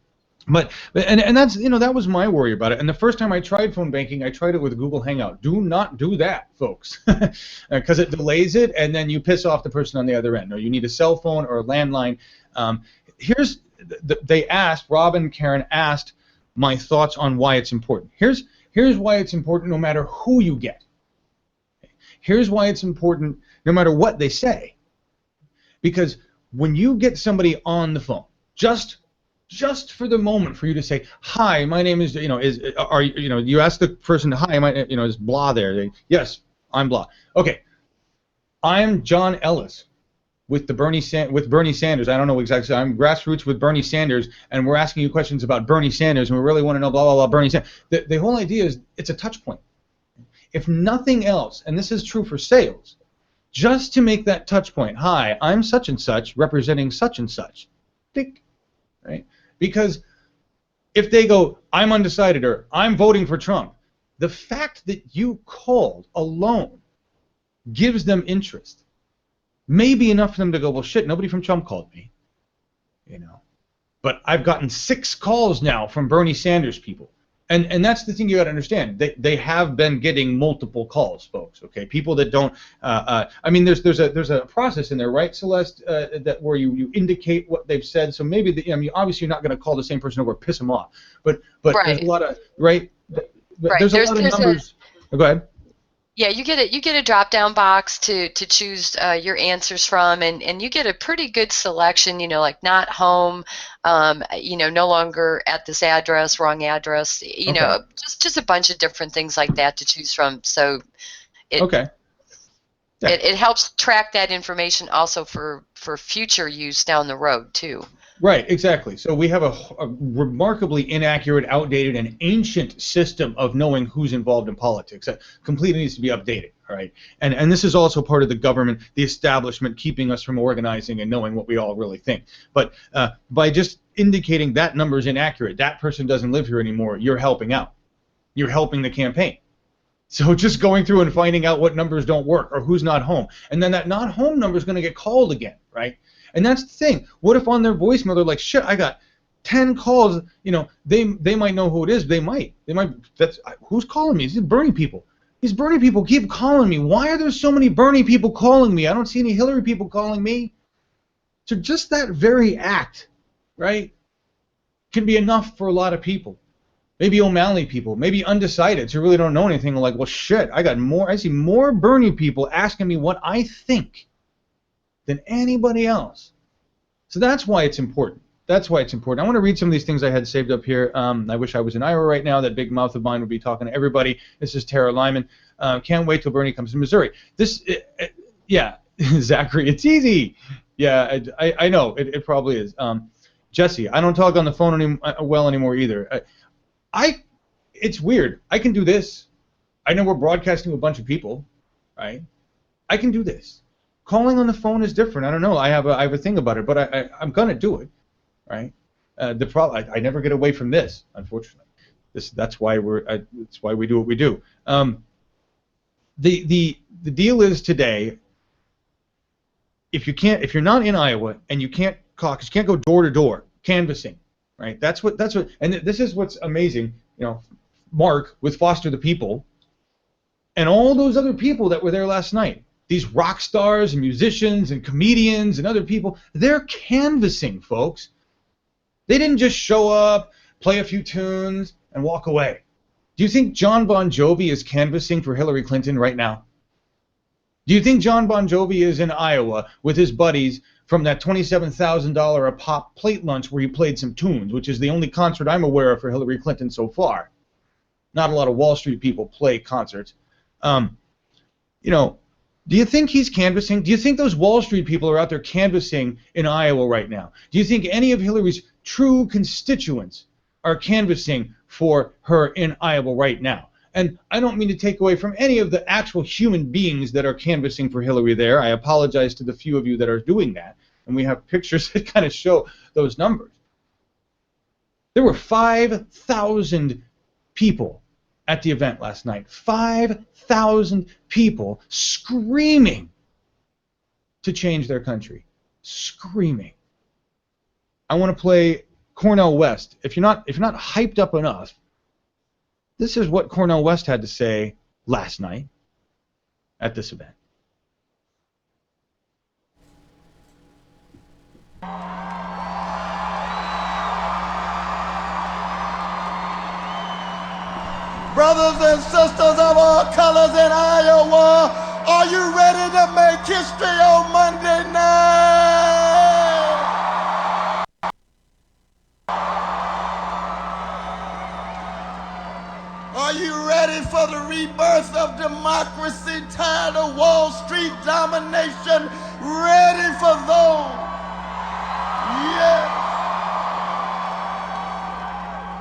But that's that was my worry about it. And the first time I tried phone banking, I tried it with Google Hangout. Do not do that, folks, because it delays it, and then you piss off the person on the other end. No, you need a cell phone or a landline. They asked, Rob and Karen asked my thoughts on why it's important. Here's why it's important no matter who you get. Here's why it's important no matter what they say. Because when you get somebody on the phone, just for the moment for you to say, hi, my name is, you ask the person, hi, is blah there? Yes, I'm blah. Okay, I'm John Ellis with Bernie Sanders. I don't know exactly. I'm grassroots with Bernie Sanders, and we're asking you questions about Bernie Sanders, and we really want to know blah, blah, blah, Bernie Sanders. The whole idea is it's a touch point. If nothing else, and this is true for sales, just to make that touch point, hi, I'm such and such, representing such and such. Tick, right? Because if they go, I'm undecided, or I'm voting for Trump, the fact that you called alone gives them interest. May be enough for them to go, well, shit, nobody from Trump called me. But I've gotten 6 calls now from Bernie Sanders people. And that's the thing you got to understand. They have been getting multiple calls, folks. Okay, people that don't. I mean, there's a process in there, right, Celeste? That where you indicate what they've said. So maybe obviously you're not going to call the same person over and piss them off. But Right. There's a lot of right. Right. There's a lot of numbers. Go ahead. Yeah, you get a drop-down box to choose your answers from, and you get a pretty good selection. Like not home, no longer at this address, wrong address. Okay. Just a bunch of different things like that to choose from. So Okay. Yeah. It helps track that information also for future use down the road too. Right, exactly. So we have a remarkably inaccurate, outdated, and ancient system of knowing who's involved in politics that completely needs to be updated. All right, and this is also part of the government, the establishment, keeping us from organizing and knowing what we all really think. But by just indicating that number is inaccurate, that person doesn't live here anymore, you're helping out. You're helping the campaign. So just going through and finding out what numbers don't work or who's not home, and then that not home number is going to get called again, right? And that's the thing. What if on their voicemail they're like, shit, I got 10 calls. They might know who it is. They might. That's who's calling me? These Bernie people. These Bernie people keep calling me. Why are there so many Bernie people calling me? I don't see any Hillary people calling me. So just that very act, right, can be enough for a lot of people. Maybe O'Malley people, maybe undecideds who really don't know anything. Like, well, shit, I see more Bernie people asking me what I think than anybody else. So that's why it's important. I want to read some of these things I had saved up here. I wish I was in Iowa right now. That big mouth of mine would be talking to everybody. This is Tara Lyman. Can't wait till Bernie comes to Missouri. Yeah, Zachary, it's easy. Yeah, I know. It probably is. Jesse, I don't talk on the phone well anymore either. It's weird. I can do this. I know we're broadcasting to a bunch of people, right? I can do this. Calling on the phone is different. I don't know. I have a thing about it, but I'm gonna do it, right? The problem, I never get away from this, unfortunately. That's why we do what we do. The deal is today, if you're not in Iowa and you can't caucus, you can't go door to door canvassing, right? That's what, and this is what's amazing. Mark with Foster the People, and all those other people that were there last night. These rock stars and musicians and comedians and other people, they're canvassing, folks. They didn't just show up, play a few tunes, and walk away. Do you think John Bon Jovi is canvassing for Hillary Clinton right now? Do you think John Bon Jovi is in Iowa with his buddies from that $27,000 a pop plate lunch where he played some tunes, which is the only concert I'm aware of for Hillary Clinton so far? Not a lot of Wall Street people play concerts. Do you think he's canvassing? Do you think those Wall Street people are out there canvassing in Iowa right now? Do you think any of Hillary's true constituents are canvassing for her in Iowa right now? And I don't mean to take away from any of the actual human beings that are canvassing for Hillary there. I apologize to the few of you that are doing that. And we have pictures that kind of show those numbers. There were 5,000 people at the event last night. 5,000 people screaming to change their country. Screaming. I want to play Cornel West. If you're not hyped up enough, this is what Cornel West had to say last night at this event. Brothers and sisters of all colors in Iowa, are you ready to make history on Monday night? Are you ready for the rebirth of democracy, tired of Wall Street domination, ready for those? Yeah.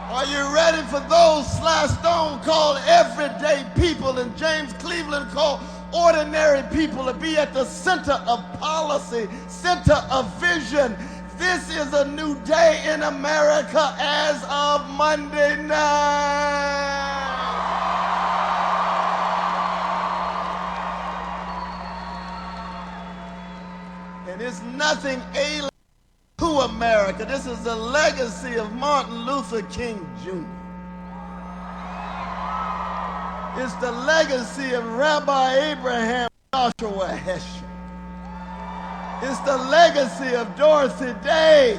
Are you ready for those Sly Stone called everyday people and James Cleveland called ordinary people to be at the center of policy, center of vision? This is a new day in America as of Monday night. And it's nothing alien to America. This is the legacy of Martin Luther King Jr. It's the legacy of Rabbi Abraham Joshua Heschel. It's the legacy of Dorothy Day,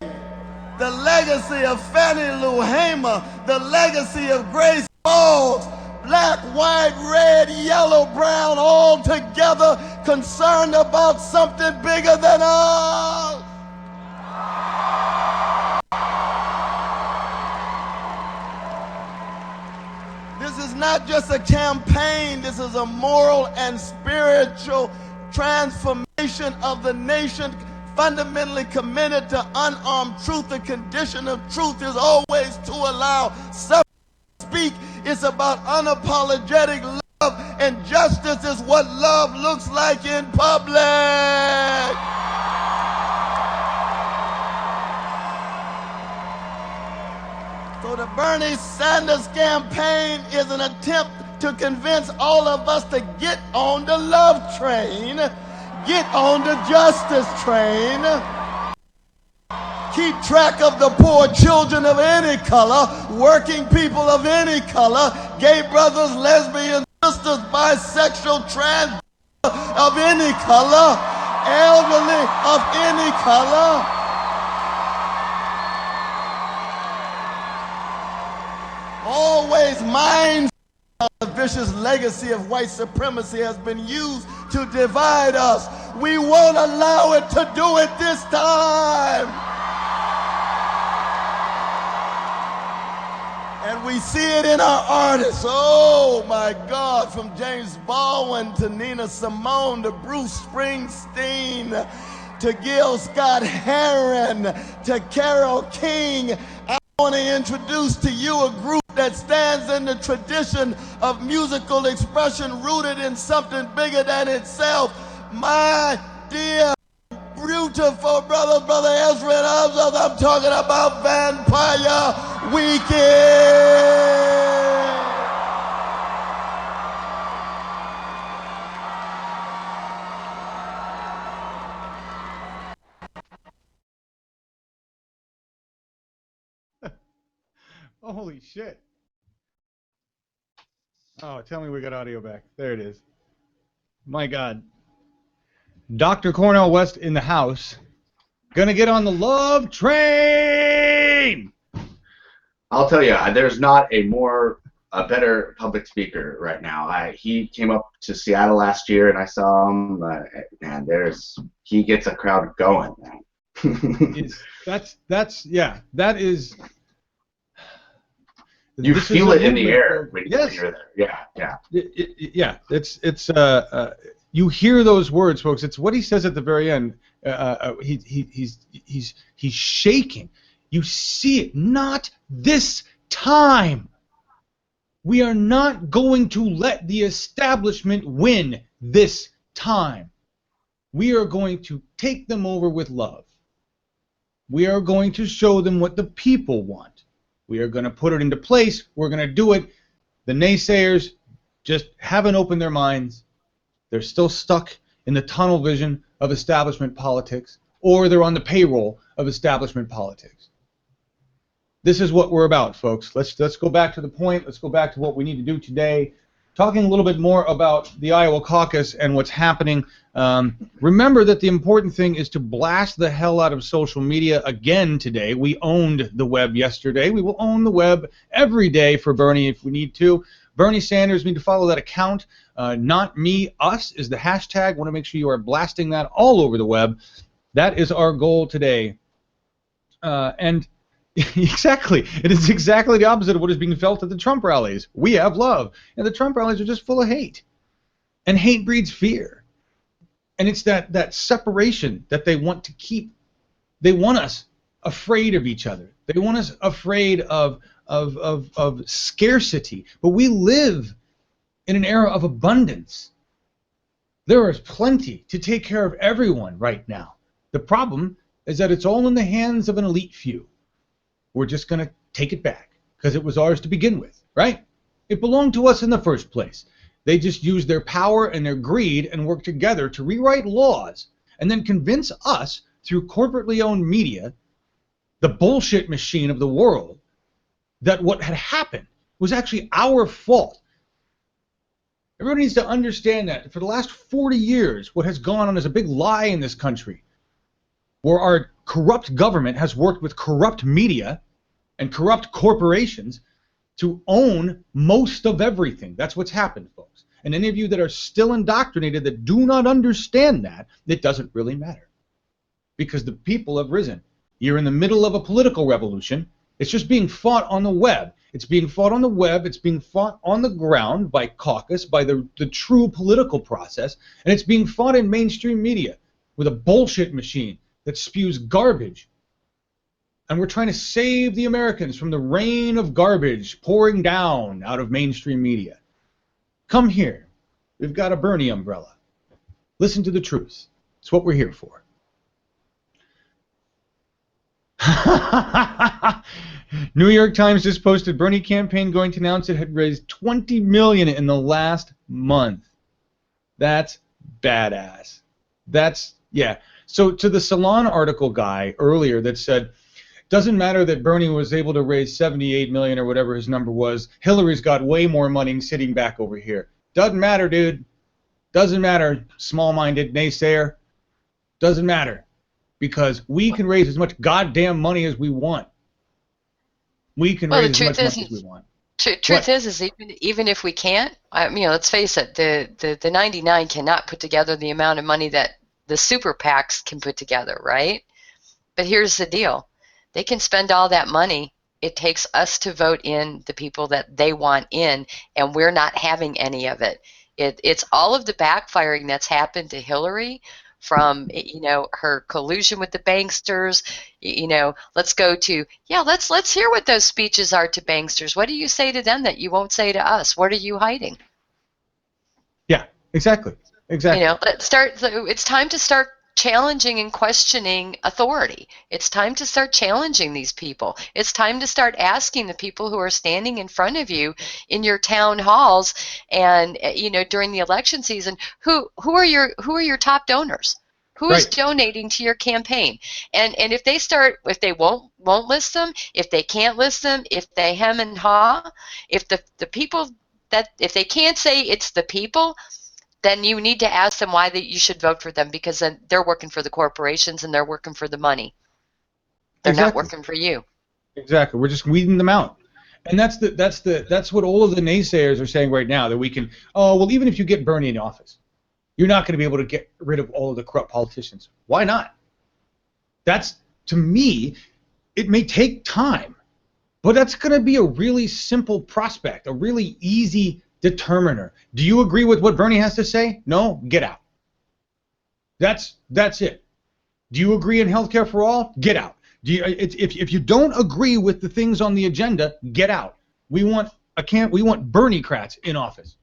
the legacy of Fannie Lou Hamer, the legacy of Grace Boggs, black, white, red, yellow, brown, all together, concerned about something bigger than us. This is not just a campaign, this is a moral and spiritual transformation of the nation, fundamentally committed to unarmed truth. The condition of truth is always to allow suffering to speak. It's about unapologetic love, and justice is what love looks like in public. So the Bernie Sanders campaign is an attempt to convince all of us to get on the love train, get on the justice train, keep track of the poor children of any color, working people of any color, gay brothers, lesbians, sisters, bisexual, trans of any color, elderly of any color. Always minds the vicious legacy of white supremacy has been used to divide us. We won't allow it to do it this time. And we see it in our artists. Oh my God, from James Baldwin to Nina Simone to Bruce Springsteen to Gil Scott-Heron to Carole King. I want to introduce to you a group that stands in the tradition of musical expression rooted in something bigger than itself. My dear, beautiful brother Ezra and others. I'm talking about Vampire Weekend. Holy shit. Oh, tell me we got audio back. There it is. My God. Dr. Cornell West in the house. Gonna get on the love train. I'll tell you, there's not a better public speaker right now. He came up to Seattle last year, and I saw him. Man, he gets a crowd going, man. That is. You this feel is a it in the movement air of- when yes. you're there. Yeah. It's you hear those words, folks. It's what he says at the very end. He's shaking. You see it. Not this time. We are not going to let the establishment win this time. We are going to take them over with love. We are going to show them what the people want. We are going to put it into place. We're going to do it. The naysayers just haven't opened their minds. They're still stuck in the tunnel vision of establishment politics, or they're on the payroll of establishment politics. This is what we're about, folks. Let's go back to the point. Let's go back to what we need to do today. Talking a little bit more about the Iowa caucus and what's happening. Remember that the important thing is to blast the hell out of social media again today. We owned the web yesterday. We will own the web every day for Bernie if we need to. Bernie Sanders, need to follow that account. Not me, us is the hashtag. Want to make sure you are blasting that all over the web. That is our goal today. And exactly. It is exactly the opposite of what is being felt at the Trump rallies. We have love. And the Trump rallies are just full of hate. And hate breeds fear. And it's that separation that they want to keep. They want us afraid of each other. They want us afraid of scarcity. But we live in an era of abundance. There is plenty to take care of everyone right now. The problem is that it's all in the hands of an elite few. We're just going to take it back because it was ours to begin with, right? It belonged to us in the first place. They just used their power and their greed and worked together to rewrite laws and then convince us through corporately owned media, the bullshit machine of the world, that what had happened was actually our fault. Everyone needs to understand that for the last 40 years, what has gone on is a big lie in this country, where our corrupt government has worked with corrupt media and corrupt corporations to own most of everything. That's what's happened, folks. And any of you that are still indoctrinated that do not understand that, it doesn't really matter. Because the people have risen. You're in the middle of a political revolution. It's just being fought on the web. It's being fought on the web. It's being fought on the ground by caucus, by the true political process. And it's being fought in mainstream media with a bullshit machine that spews garbage. And we're trying to save the Americans from the rain of garbage pouring down out of mainstream media. Come here. We've got a Bernie umbrella. Listen to the truth. It's what we're here for. New York Times just posted Bernie campaign going to announce it had raised $20 million in the last month. That's badass. Yeah. So to the Salon article guy earlier that said, doesn't matter that Bernie was able to raise 78 million or whatever his number was. Hillary's got way more money sitting back over here. Doesn't matter, dude. Doesn't matter, small-minded naysayer. Doesn't matter. Because we can raise as much goddamn money as we want. We can raise as much money as we want. Truth is even if we can't, let's face it, the 99 cannot put together the amount of money that the super PACs can put together, right? But here's the deal. They can spend all that money. It takes us to vote in the people that they want in, and we're not having any of it. It's all of the backfiring that's happened to Hillary from, her collusion with the banksters. Let's go to, let's hear what those speeches are to banksters. What do you say to them that you won't say to us? What are you hiding? Yeah, exactly. Let's start. It's time to start challenging and questioning authority. It's time to start challenging these people. It's time to start asking the people who are standing in front of you in your town halls and during the election season, who are your top donors? Who is donating to your campaign? And if they won't list them, if they can't list them, if they hem and haw, if the people if they can't say it's the people, then you need to ask them why you should vote for them, because then they're working for the corporations and they're working for the money. They're not working for you. Exactly. We're just weeding them out. And that's what all of the naysayers are saying right now, that we can, even if you get Bernie in office, you're not going to be able to get rid of all of the corrupt politicians. Why not? That's, to me, it may take time, but that's going to be a really simple prospect, a really easy determiner. Do you agree with what Bernie has to say? No? Get out. That's it. Do you agree in healthcare for all? Get out. If you don't agree with the things on the agenda, get out. We want Bernie-crats in office.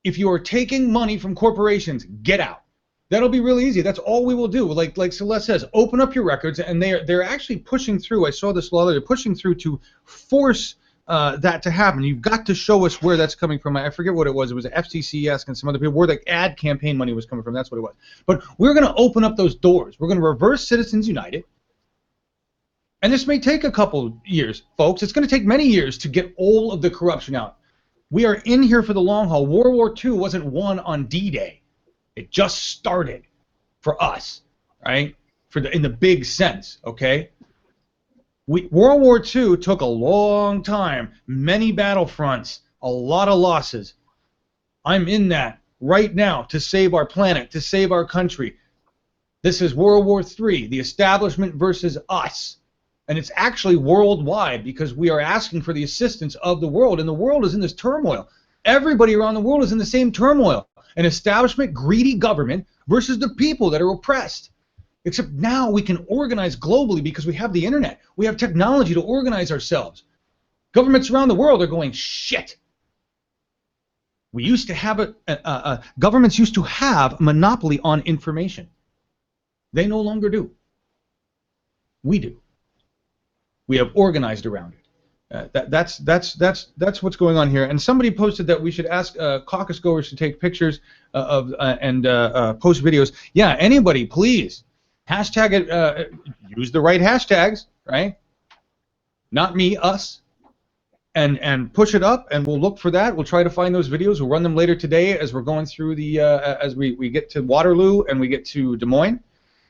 If you are taking money from corporations, get out. That'll be really easy. That's all we will do. Like Celeste says, open up your records, and they're actually pushing through. I saw this law. They're pushing through to force that to happen. You've got to show us where that's coming from. I forget what it was. It was FCC asking some other people where the ad campaign money was coming from. That's what it was. But we're going to open up those doors. We're going to reverse Citizens United. And this may take a couple years, folks. It's going to take many years to get all of the corruption out. We are in here for the long haul. World War II wasn't won on D-Day. It just started for us, right? In the big sense, okay? World War II took a long time, many battlefronts, a lot of losses. I'm in that right now to save our planet, to save our country. This is World War III, the establishment versus us. And it's actually worldwide, because we are asking for the assistance of the world, and the world is in this turmoil. Everybody around the world is in the same turmoil. An establishment, greedy government versus the people that are oppressed. Except now we can organize globally because we have the internet. We have technology to organize ourselves. Governments around the world are going, shit. We used to have governments used to have a monopoly on information. They no longer do. We do. We have organized around it. That's what's going on here. And somebody posted that we should ask caucus goers to take pictures and post videos. Yeah, anybody, please. Hashtag it. Use the right hashtags, right? Not me, us. And push it up, and we'll look for that. We'll try to find those videos. We'll run them later today as we're going through as we get to Waterloo and we get to Des Moines.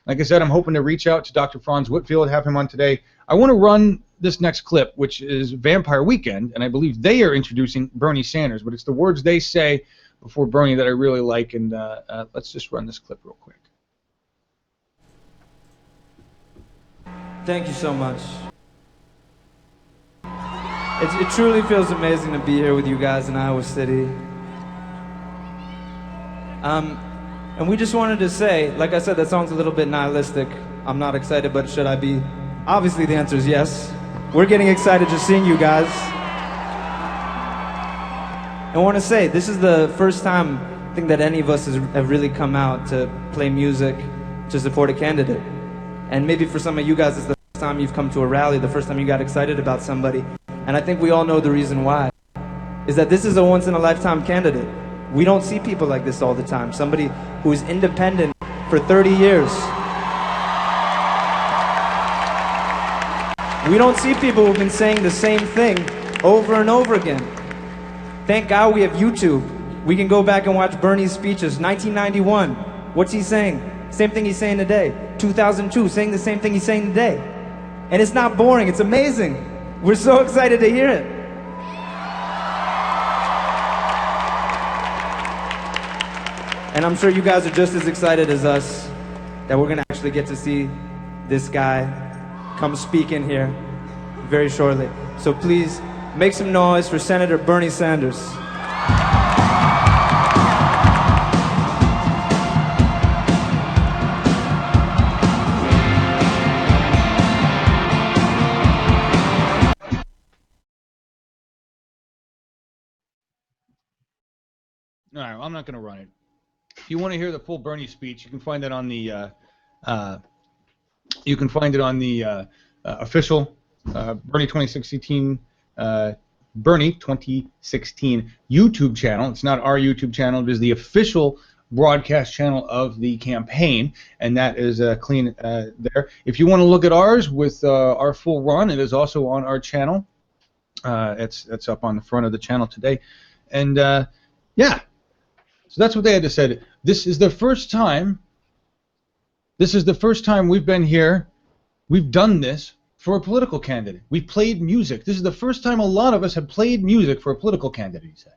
Like I said, I'm hoping to reach out to Dr. Franz Whitfield, have him on today. I want to run this next clip, which is Vampire Weekend, and I believe they are introducing Bernie Sanders, but it's the words they say before Bernie that I really like, and let's just run this clip real quick. Thank you so much. It truly feels amazing to be here with you guys in Iowa City. And we just wanted to say, like I said, that song's a little bit nihilistic. I'm not excited, but should I be? Obviously the answer is yes. We're getting excited just seeing you guys. I want to say, this is the first time I think that any of us have really come out to play music to support a candidate. And maybe for some of you guys, it's the first time you've come to a rally, the first time you got excited about somebody. And I think we all know the reason why, is that this is a once-in-a-lifetime candidate. We don't see people like this all the time. Somebody who is independent for 30 years. We don't see people who've been saying the same thing over and over again. Thank God we have YouTube. We can go back and watch Bernie's speeches. 1991, what's he saying? Same thing he's saying today. 2002, saying the same thing he's saying today. And it's not boring, it's amazing. We're so excited to hear it. And I'm sure you guys are just as excited as us that we're gonna actually get to see this guy come speak in here very shortly. So please make some noise for Senator Bernie Sanders. All right, I'm not going to run it. If you want to hear the full Bernie speech, you can find that on the You can find it on the official Bernie 2016 YouTube channel. It's not our YouTube channel. It is the official broadcast channel of the campaign, and that is clean there. If you want to look at ours with our full run, it is also on our channel. It's up on the front of the channel today, and yeah. So that's what they had to say. This is the first time. This is the first time we've been here. We've done this for a political candidate. We played music. This is the first time a lot of us have played music for a political candidate, he said.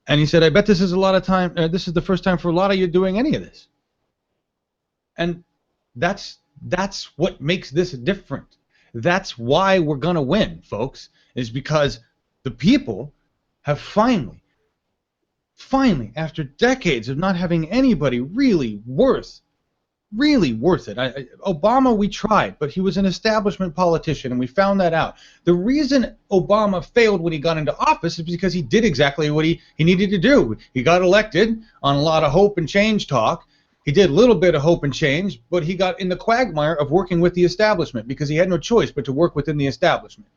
And he said, I bet this is a lot of time. This is the first time for a lot of you doing any of this. And that's what makes this different. That's why we're going to win, folks, is because the people have finally, after decades of not having anybody really worth it. Obama, we tried, but he was an establishment politician, and we found that out. The reason Obama failed when he got into office is because he did exactly what he needed to do. He got elected on a lot of hope and change talk. He did a little bit of hope and change, but he got in the quagmire of working with the establishment because he had no choice but to work within the establishment.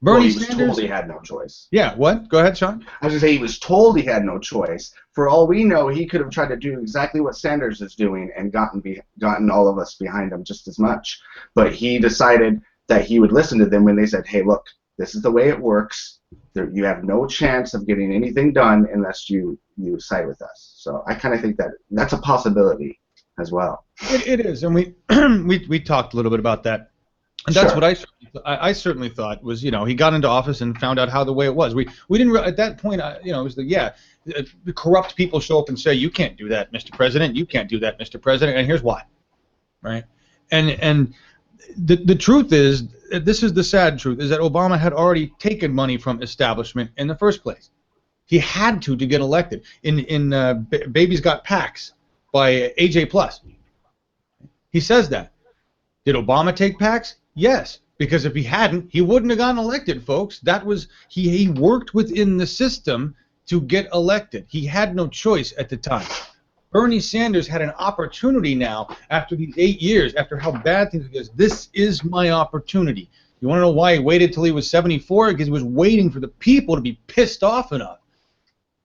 Bernie he was Sanders, told he had no choice. Yeah, what? Go ahead, Sean. I was going to say he was told he had no choice. For all we know, he could have tried to do exactly what Sanders is doing and gotten all of us behind him just as much. But he decided that he would listen to them when they said, hey, look, this is the way it works. You have no chance of getting anything done unless you side with us. So I kind of think that that's a possibility as well. It is, and we talked a little bit about that. And that's Sure. what I certainly thought was, he got into office and found out how the way it was. We didn't at that point, it was the corrupt people show up and say, you can't do that, Mr. President. You can't do that, Mr. President, and here's why, right? And the truth is, this is the sad truth, is that Obama had already taken money from establishment in the first place. He had to get elected. In Baby's Got Pacs by AJ Plus, he says that. Did Obama take PACs? Yes, because if he hadn't, he wouldn't have gotten elected, folks. That was he worked within the system to get elected. He had no choice at the time. Bernie Sanders had an opportunity now after these 8 years, after how bad things were. This is my opportunity. You want to know why he waited till he was 74? Because he was waiting for the people to be pissed off enough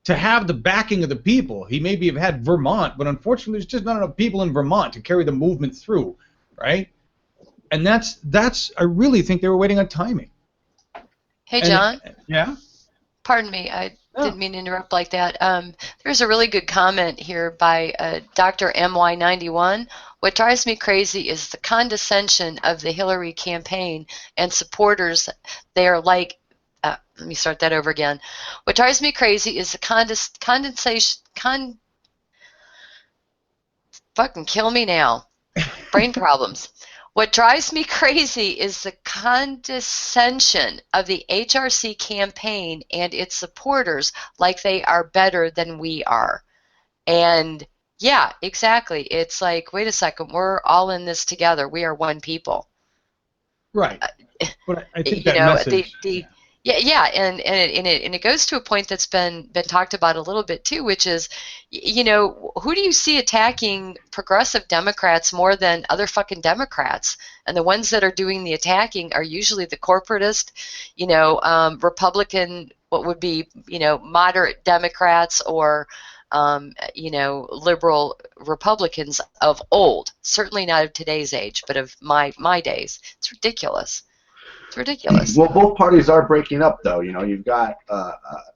to have the backing of the people. He maybe have had Vermont, but unfortunately there's just not enough people in Vermont to carry the movement through, right? And that's I really think they were waiting on timing. Hey, John. Yeah? Pardon me, I didn't mean to interrupt like that. There's a really good comment here by Dr. MY91. What drives me crazy is the condescension of the Hillary campaign and supporters. They are like, let me start that over again. What drives me crazy is the fucking kill me now. Brain problems. What drives me crazy is the condescension of the HRC campaign and its supporters like they are better than we are. And yeah, exactly. It's like, wait a second, we're all in this together. We are one people. Right. But I think that message... and it goes to a point that's been talked about a little bit too, which is, who do you see attacking progressive Democrats more than other fucking Democrats? And the ones that are doing the attacking are usually the corporatist, Republican, what would be, moderate Democrats or, liberal Republicans of old. Certainly not of today's age, but of my days. It's ridiculous. It's ridiculous. Well, both parties are breaking up, though. You've got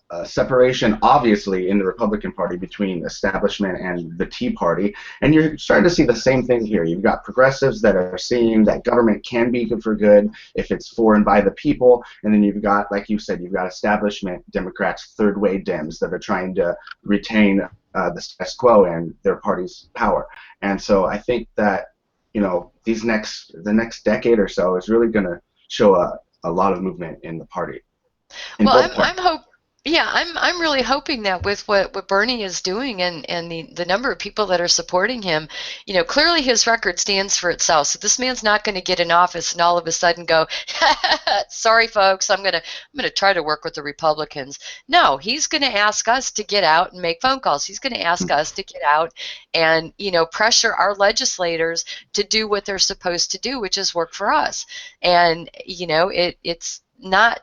a separation, obviously, in the Republican Party between establishment and the Tea Party, and you're starting to see the same thing here. You've got progressives that are seeing that government can be good for good if it's for and by the people, and then you've got, like you said, you've got establishment Democrats, third-way Dems that are trying to retain the status quo and their party's power. And so I think that the next decade or so is really going to show a lot of movement in the party. Yeah, I'm really hoping that with what Bernie is doing and the number of people that are supporting him, clearly his record stands for itself. So this man's not going to get in office and all of a sudden go, sorry folks, I'm gonna try to work with the Republicans. No, he's going to ask us to get out and make phone calls. He's going to ask us to get out and pressure our legislators to do what they're supposed to do, which is work for us. And it's not.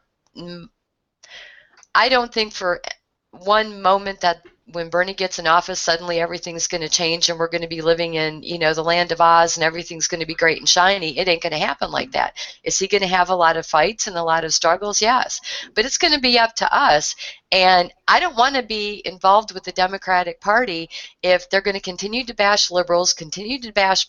I don't think for one moment that when Bernie gets in office, suddenly everything's going to change and we're going to be living in, the land of Oz and everything's going to be great and shiny. It ain't going to happen like that. Is he going to have a lot of fights and a lot of struggles? Yes. But it's going to be up to us. And I don't want to be involved with the Democratic Party if they're going to continue to bash liberals, continue to bash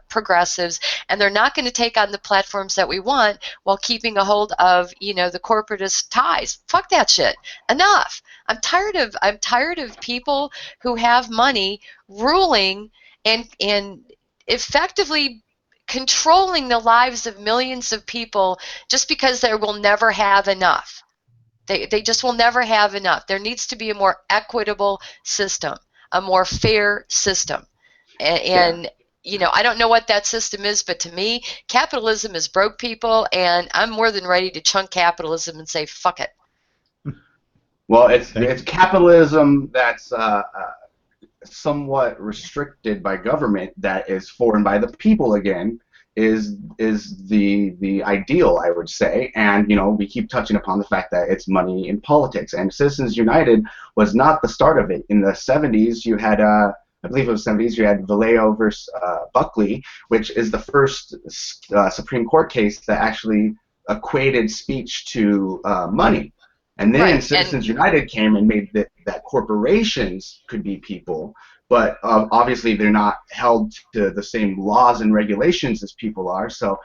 progressives, and they're not going to take on the platforms that we want while keeping a hold of the corporatist ties. Fuck that shit. Enough. I'm tired of people who have money ruling and effectively controlling the lives of millions of people just because they will never have enough. They just will never have enough. There needs to be a more equitable system, a more fair system. And I don't know what that system is, but to me, capitalism is broke people, and I'm more than ready to chunk capitalism and say, fuck it. Well, it's capitalism that's somewhat restricted by government that is formed by the people again is the ideal, I would say. And we keep touching upon the fact that it's money in politics, and Citizens United was not the start of it. In the 70s you had I believe it was 70s, you had Vallejo versus Buckley, which is the first Supreme Court case that actually equated speech to money. And then Right, Citizens United came and made that corporations could be people, but obviously they're not held to the same laws and regulations as people are. So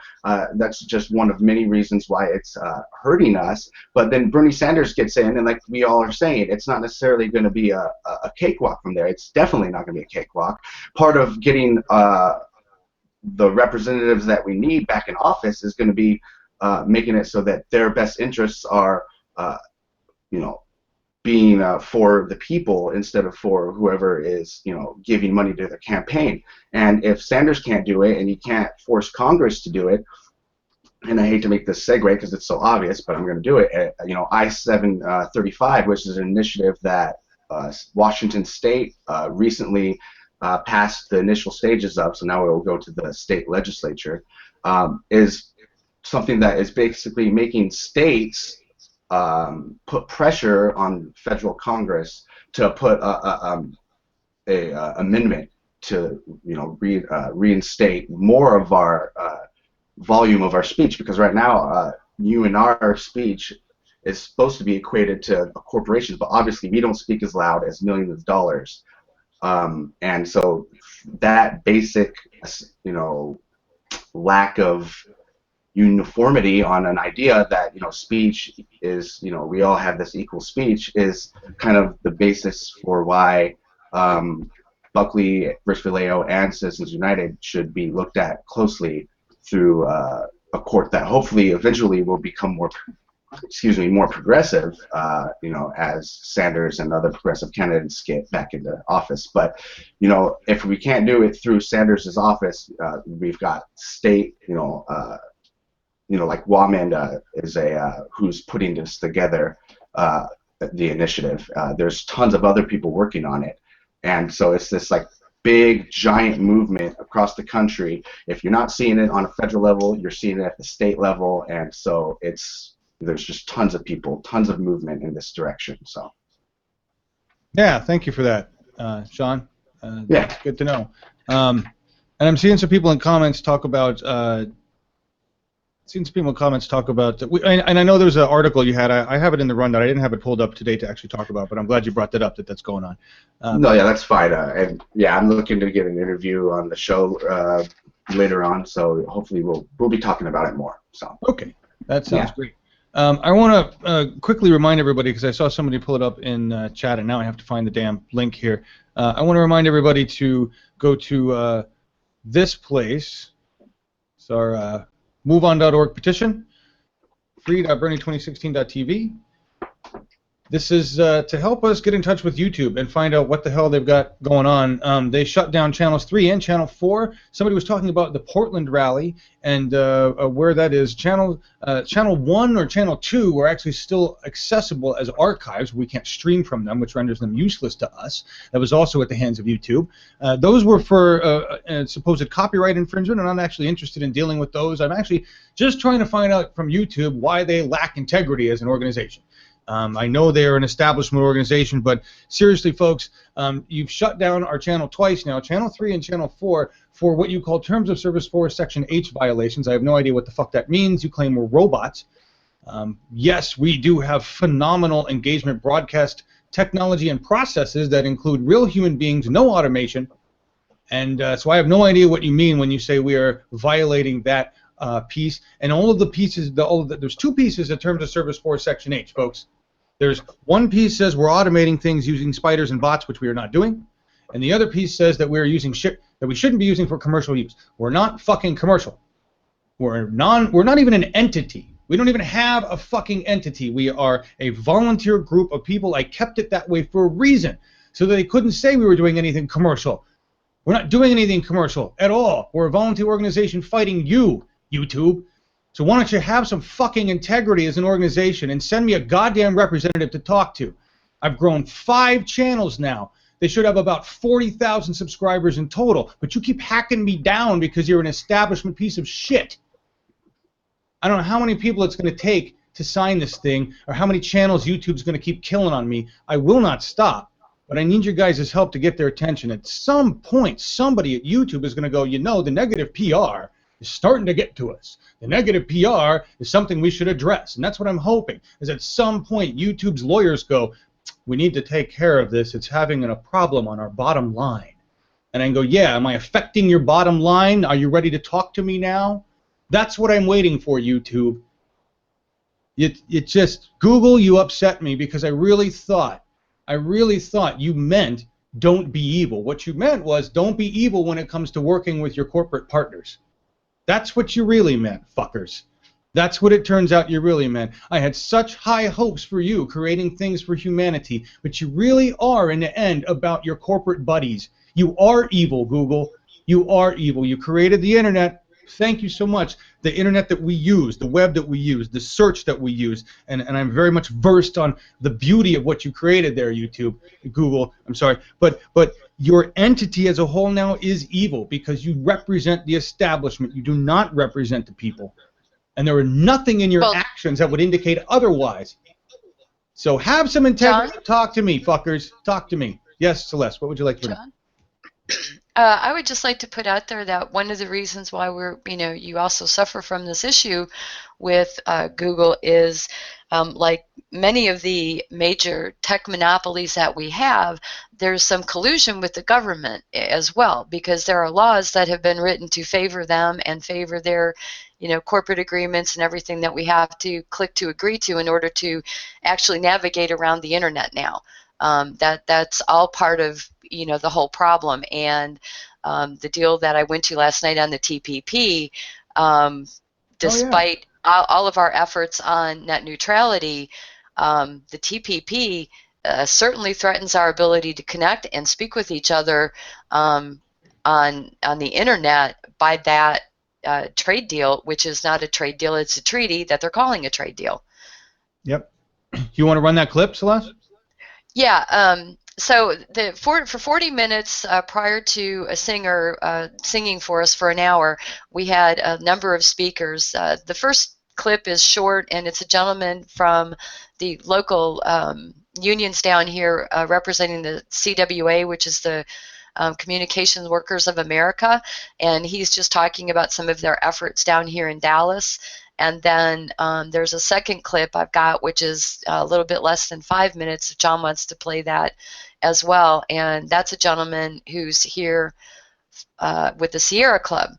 that's just one of many reasons why it's hurting us. But then Bernie Sanders gets in, and like we all are saying, it's not necessarily going to be a cakewalk from there. It's definitely not going to be a cakewalk. Part of getting the representatives that we need back in office is going to be making it so that their best interests are being for the people instead of for whoever is, giving money to their campaign. And if Sanders can't do it and he can't force Congress to do it, and I hate to make this segue because it's so obvious, but I'm going to do it. I-735, which is an initiative that Washington State recently passed the initial stages of, so now it will go to the state legislature, is something that is basically making states put pressure on federal Congress to put a amendment to reinstate more of our volume of our speech, because right now you and our speech is supposed to be equated to corporations, but obviously we don't speak as loud as millions of dollars, and so that basic lack of uniformity on an idea that speech is we all have this equal speech is kind of the basis for why Buckley versus Vallejo and Citizens United should be looked at closely through a court that hopefully eventually will become more progressive, as Sanders and other progressive candidates get back into office. But if we can't do it through Sanders' office, we've got state like Wamanda is who's putting this together, the initiative. There's tons of other people working on it, and so it's this like big giant movement across the country. If you're not seeing it on a federal level, you're seeing it at the state level, and so there's just tons of people, tons of movement in this direction. So yeah, thank you for that, Sean. Yeah, that's good to know. And I'm seeing some people in comments talk about. And I know there's an article you had. I have it in the rundown. I didn't have it pulled up today to actually talk about, but I'm glad you brought that up. That's going on. no, yeah, that's fine. And yeah, I'm looking to get an interview on the show later on. So hopefully we'll be talking about it more. So okay, that sounds great. I want to quickly remind everybody, because I saw somebody pull it up in chat, and now I have to find the damn link here. I want to remind everybody to go to this place. It's our MoveOn.org petition, free.bernie2016.tv. This is to help us get in touch with YouTube and find out what the hell they've got going on. They shut down channels 3 and channel 4. Somebody was talking about the Portland rally and where that is. Channel 1 or channel 2 are actually still accessible as archives. We can't stream from them, which renders them useless to us. That was also at the hands of YouTube. Those were for supposed copyright infringement, and I'm actually interested in dealing with those. I'm actually just trying to find out from YouTube why they lack integrity as an organization. I know they're an establishment organization, but seriously, folks, you've shut down our channel twice now, channel 3 and channel 4, for what you call Terms of Service 4 Section H violations. I have no idea what the fuck that means. You claim we're robots. Yes, we do have phenomenal engagement broadcast technology and processes that include real human beings, no automation. And so I have no idea what you mean when you say we are violating that piece. And all of the pieces, there's 2 pieces of Terms of Service 4 Section H, folks. There's one piece says we're automating things using spiders and bots, which we are not doing, and the other piece says that we're using shit that we shouldn't be using for commercial use. We're not fucking commercial. We're not even an entity. We don't even have a fucking entity. We are a volunteer group of people. I kept it that way for a reason, so that they couldn't say we were doing anything commercial. We're not doing anything commercial at all. We're a volunteer organization fighting you, YouTube. So why don't you have some fucking integrity as an organization and send me a goddamn representative to talk to? I've grown 5 channels now. They should have about 40,000 subscribers in total, but you keep hacking me down because you're an establishment piece of shit. I don't know how many people it's going to take to sign this thing or how many channels YouTube's going to keep killing on me. I will not stop, but I need your guys' help to get their attention. At some point, somebody at YouTube is going to go, you know, the negative PR is starting to get to us. The negative PR is something we should address, and that's what I'm hoping, is at some point YouTube's lawyers go, we need to take care of this. It's having a problem on our bottom line. And I can go, yeah, am I affecting your bottom line? Are you ready to talk to me now? That's what I'm waiting for, YouTube. It just, Google, you upset me because I really thought you meant don't be evil. What you meant was don't be evil when it comes to working with your corporate partners. That's what you really meant, fuckers. That's what it turns out you really meant. I had such high hopes for you creating things for humanity, but you really are, in the end, about your corporate buddies. You are evil, Google. You are evil. You created the internet. Thank you so much. The internet that we use, the web that we use, the search that we use, and I'm very much versed on the beauty of what you created there, YouTube, Google, I'm sorry. But your entity as a whole now is evil because you represent the establishment. You do not represent the people. And there are nothing in your actions that would indicate otherwise. So have some integrity. John? Talk to me, fuckers. Talk to me. Yes, Celeste, what would you like to know? John? I would just like to put out there that one of the reasons why you also suffer from this issue with Google is like many of the major tech monopolies that we have, there's some collusion with the government as well, because there are laws that have been written to favor them and favor their corporate agreements and everything that we have to click to agree to in order to actually navigate around the internet now. That's all part of the whole problem. And the deal that I went to last night on the TPP, despite all of our efforts on net neutrality, the TPP certainly threatens our ability to connect and speak with each other on the internet by that trade deal, which is not a trade deal, it's a treaty that they're calling a trade deal. Yep. You want to run that clip, Celeste? Yeah. So for 40 minutes prior to a singer singing for us for an hour, we had a number of speakers. The first clip is short, and it's a gentleman from the local unions down here representing the CWA, which is the Communications Workers of America, and he's just talking about some of their efforts down here in Dallas. And then there's a second clip I've got, which is a little bit less than 5 minutes, if John wants to play that as well. And that's a gentleman who's here with the Sierra Club.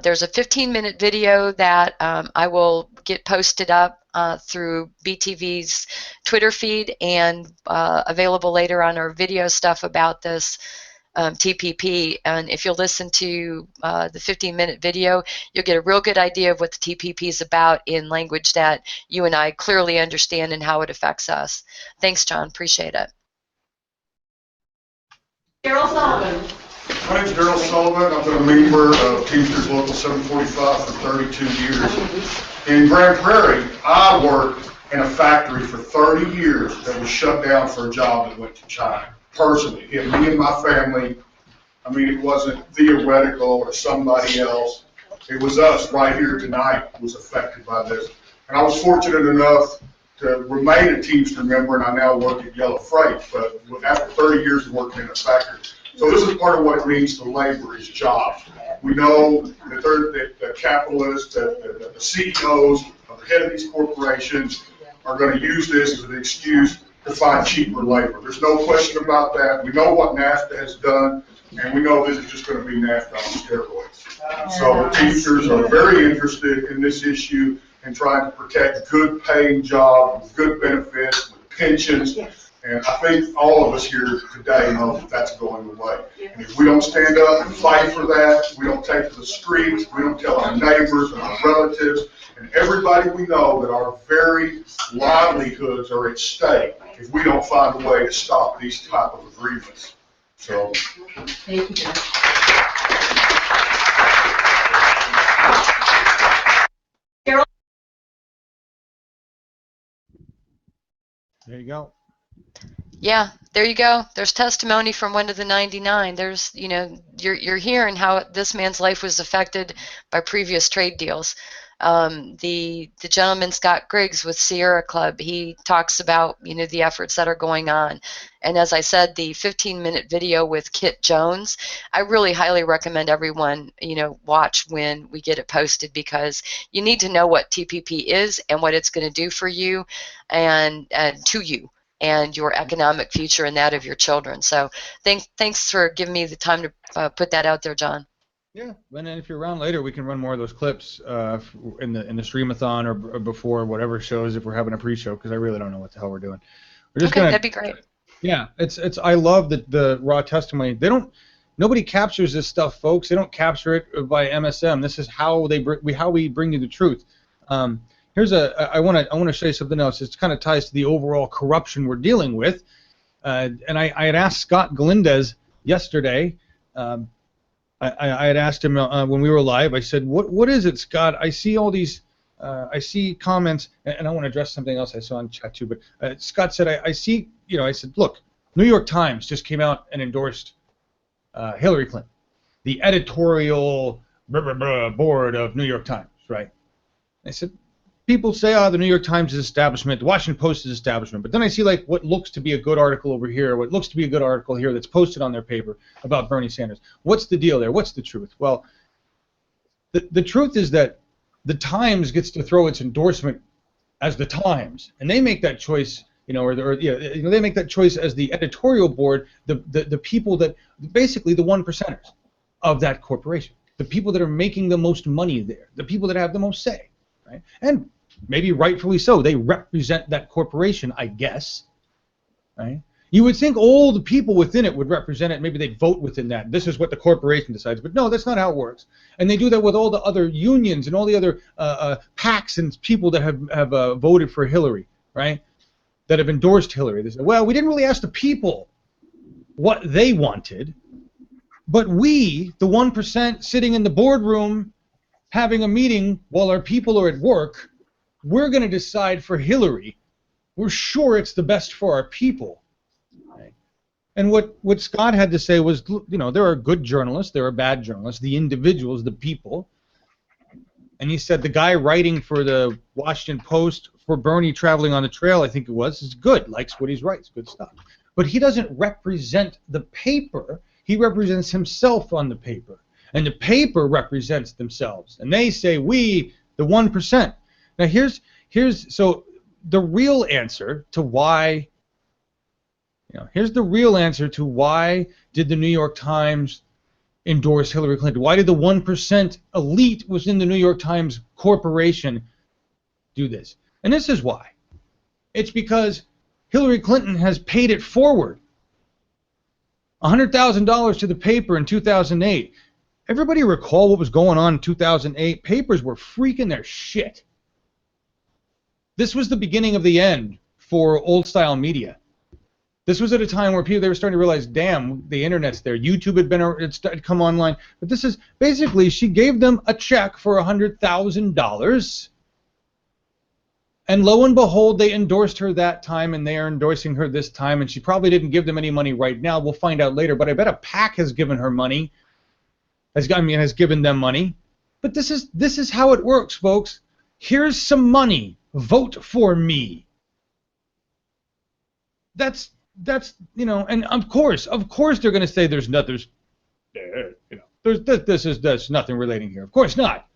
There's a 15-minute video that I will get posted up through BTV's Twitter feed and available later on our video stuff about this. TPP. And if you'll listen to the 15-minute video, you'll get a real good idea of what the TPP is about in language that you and I clearly understand and how it affects us. Thanks, John. Appreciate it. Daryl Sullivan. My name's Daryl Sullivan. I've been a member of Teamsters Local 745 for 32 years. In Grand Prairie, I worked in a factory for 30 years that was shut down for a job that went to China. Personally, it hit me and my family. I mean, it wasn't theoretical or somebody else. It was us right here tonight was affected by this. And I was fortunate enough to remain a Teamster member, and I now work at Yellow Freight, but after 30 years of working in a factory. So this is part of what it means to labor is jobs. We know that the capitalists, the CEOs, the head of these corporations are going to use this as an excuse to find cheaper labor. There's no question about that. We know what NAFTA has done, and we know this is just going to be NAFTA on steroids. So the Teamsters are very interested in this issue and trying to protect good paying jobs, with good benefits, with pensions. And I think all of us here today know that that's going away. And if we don't stand up and fight for that, we don't take to the streets, we don't tell our neighbors and our relatives and everybody we know that our very livelihoods are at stake if we don't find a way to stop these type of agreements. So. Thank you, John. There you go. Yeah, there you go. There's testimony from one of the 99. There's, you know, you're hearing how this man's life was affected by previous trade deals. The gentleman Scott Griggs with Sierra Club, he talks about, you know, the efforts that are going on. And as I said, the 15-minute video with Kit Jones, I really highly recommend everyone, you know, watch when we get it posted, because you need to know what TPP is and what it's going to do for you and to you and your economic future and that of your children. So thanks for giving me the time to put that out there, John. Yeah, and then if you're around later, we can run more of those clips in the streamathon or before whatever shows if we're having a pre-show, because I really don't know what the hell we're doing. We're just Okay, that'd be great. Yeah, it's I love the raw testimony. Nobody captures this stuff, folks. They don't capture it by MSM. This is how we bring you the truth. I want to show you something else. It kind of ties to the overall corruption we're dealing with. And I had asked Scott Galindez yesterday. I had asked him when we were live. I said, "What is it, Scott? I see all these. I see comments, and I want to address something else I saw in chat too." But Scott said, "I see. You know," I said, "Look, New York Times just came out and endorsed Hillary Clinton, the editorial board of New York Times, right?" I said, people say, "Oh, the New York Times is establishment, the Washington Post is establishment," but then I see like what looks to be a good article over here, what looks to be a good article here that's posted on their paper about Bernie Sanders. What's the deal there? What's the truth? Well, the truth is that the Times gets to throw its endorsement as the Times, and they make that choice, you know, they make that choice as the editorial board, the people that basically the 1%ers of that corporation, the people that are making the most money there, the people that have the most say, right? And maybe rightfully so. They represent that corporation, I guess, right? You would think all the people within it would represent it. Maybe they'd vote within that. This is what the corporation decides. But no, that's not how it works. And they do that with all the other unions and all the other PACs and people that have voted for Hillary, right? That have endorsed Hillary. They say, well, we didn't really ask the people what they wanted, but we, the 1% sitting in the boardroom having a meeting while our people are at work, we're going to decide for Hillary. We're sure it's the best for our people. Right? And what Scott had to say was, you know, there are good journalists, there are bad journalists, the individuals, the people. And he said the guy writing for the Washington Post for Bernie traveling on the trail, I think it was, is good, likes what he writes, good stuff. But he doesn't represent the paper. He represents himself on the paper. And the paper represents themselves. And they say, we, the 1%. Now so the real answer to why, here's the real answer to why did the New York Times endorse Hillary Clinton? Why did the 1% elite within the New York Times corporation do this? And this is why. It's because Hillary Clinton has paid it forward. $100,000 to the paper in 2008. Everybody recall what was going on in 2008? Papers were freaking their shit. This was the beginning of the end for old-style media. This was at a time where they were starting to realize, damn, the internet's there. YouTube had come online. But this is, basically, she gave them a check for $100,000. And lo and behold, they endorsed her that time, and they are endorsing her this time, and she probably didn't give them any money right now. We'll find out later, but I bet a PAC has given her money, has given them money. But this is how it works, folks. Here's some money. Vote for me. That's and of course they're going to say there's nothing relating here. Of course not.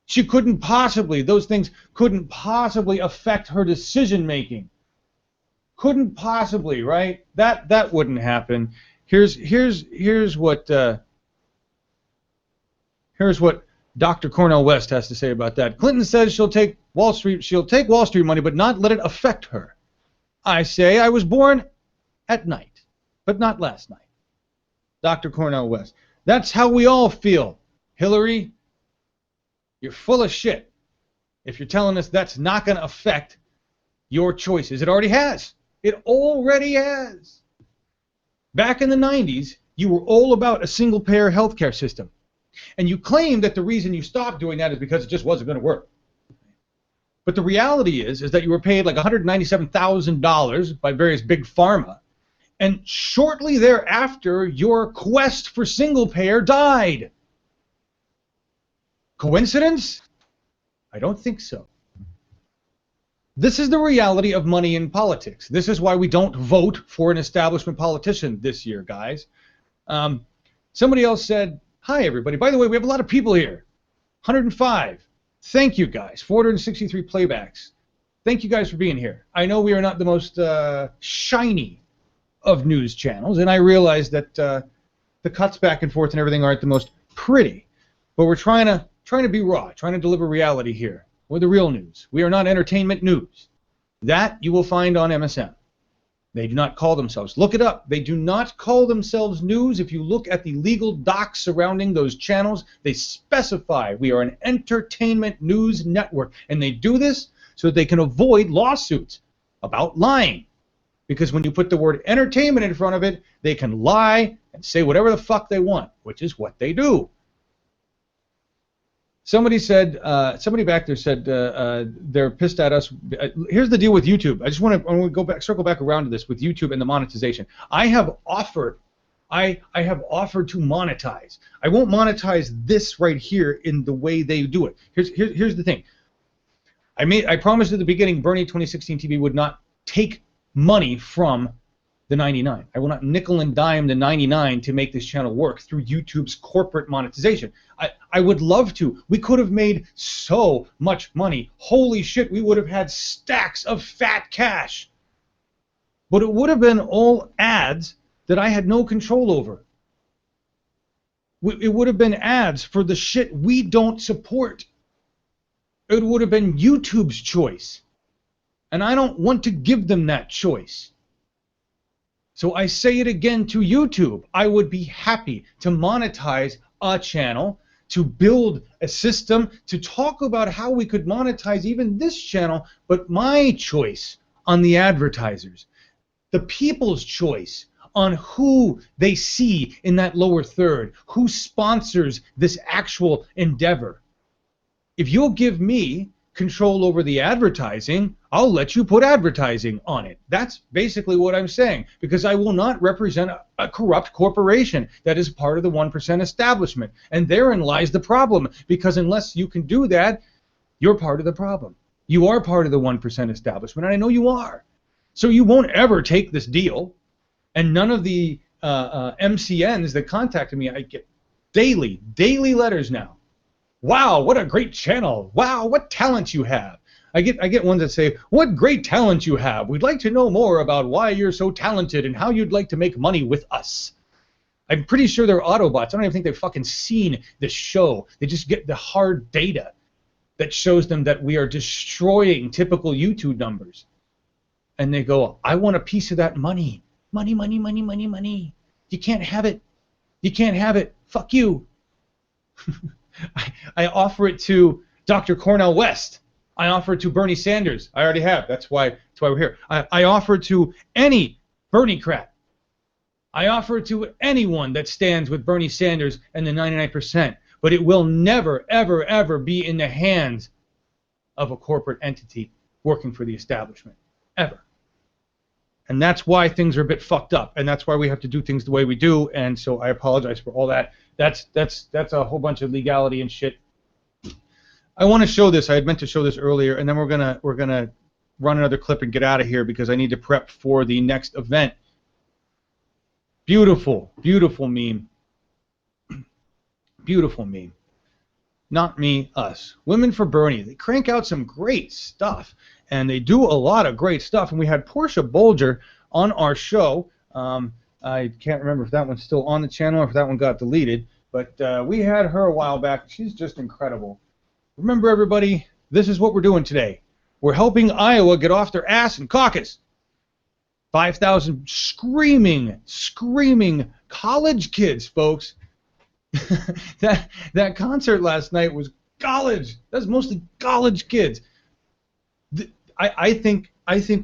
Those things couldn't possibly affect her decision making. Couldn't possibly, right? That wouldn't happen. Here's what Dr. Cornel West has to say about that. Clinton says she'll take Wall Street money, but not let it affect her. I say I was born at night, but not last night. Dr. Cornel West. That's how we all feel. Hillary, you're full of shit if you're telling us that's not going to affect your choices. It already has. It already has. Back in the 90s, you were all about a single-payer healthcare system. And you claimed that the reason you stopped doing that is because it just wasn't going to work. But the reality is that you were paid like $197,000 by various big pharma. And shortly thereafter, your quest for single-payer died. Coincidence? I don't think so. This is the reality of money in politics. This is why we don't vote for an establishment politician this year, guys. Somebody else said, hi, everybody. By the way, we have a lot of people here. 105. Thank you, guys. 463 playbacks. Thank you guys for being here. I know we are not the most shiny of news channels, and I realize that the cuts back and forth and everything aren't the most pretty. But we're trying to be raw, trying to deliver reality here. We're the real news. We are not entertainment news. That you will find on MSM. They do not call themselves. Look it up. They do not call themselves news. If you look at the legal docs surrounding those channels, they specify we are an entertainment news network. And they do this so that they can avoid lawsuits about lying. Because when you put the word entertainment in front of it, they can lie and say whatever the fuck they want, which is what they do. Somebody back there said they're pissed at us. Here's the deal with YouTube. I just want to circle back around to this with YouTube and the monetization. I have offered to monetize. I won't monetize this right here in the way they do it. Here's the thing. I promised at the beginning Bernie 2016 TV would not take money from the 99. I will not nickel and dime the 99 to make this channel work through YouTube's corporate monetization. I would love to. We could have made so much money. Holy shit, we would have had stacks of fat cash. But it would have been all ads that I had no control over. It would have been ads for the shit we don't support. It would have been YouTube's choice. And I don't want to give them that choice. So I say it again to YouTube. I would be happy to monetize a channel, to build a system, to talk about how we could monetize even this channel, but my choice on the advertisers, the people's choice on who they see in that lower third, who sponsors this actual endeavor. If you'll give me control over the advertising, I'll let you put advertising on it. That's basically what I'm saying, because I will not represent a corrupt corporation that is part of the 1% establishment. And therein lies the problem, because unless you can do that, you're part of the problem. You are part of the 1% establishment, and I know you are. So you won't ever take this deal, and none of the MCNs that contacted me, I get daily letters now. Wow, what a great channel. Wow, what talent you have. I get ones that say, what great talent you have. We'd like to know more about why you're so talented and how you'd like to make money with us. I'm pretty sure they're Autobots. I don't even think they've fucking seen this show. They just get the hard data that shows them that we are destroying typical YouTube numbers. And they go, I want a piece of that money. Money, money, money, money, money. You can't have it. You can't have it. Fuck you. I offer it to Dr. Cornel West. I offer it to Bernie Sanders. I already have. That's why we're here. I offer it to any Bernie crap. I offer it to anyone that stands with Bernie Sanders and the 99%. But it will never, ever, ever be in the hands of a corporate entity working for the establishment. Ever. And that's why things are a bit fucked up. And that's why we have to do things the way we do. And so I apologize for all that. That's a whole bunch of legality and shit. I want to show this. I had meant to show this earlier, and then we're gonna run another clip and get out of here because I need to prep for the next event. Beautiful, beautiful meme. Beautiful meme. Not me, us. Women for Bernie. They crank out some great stuff, and they do a lot of great stuff. And we had Portia Bolger on our show. I can't remember if that one's still on the channel or if that one got deleted, but we had her a while back. She's just incredible. Remember, everybody, this is what we're doing today. We're helping Iowa get off their ass in caucus. 5,000 screaming college kids, folks. that concert last night was college. That's mostly college kids. I think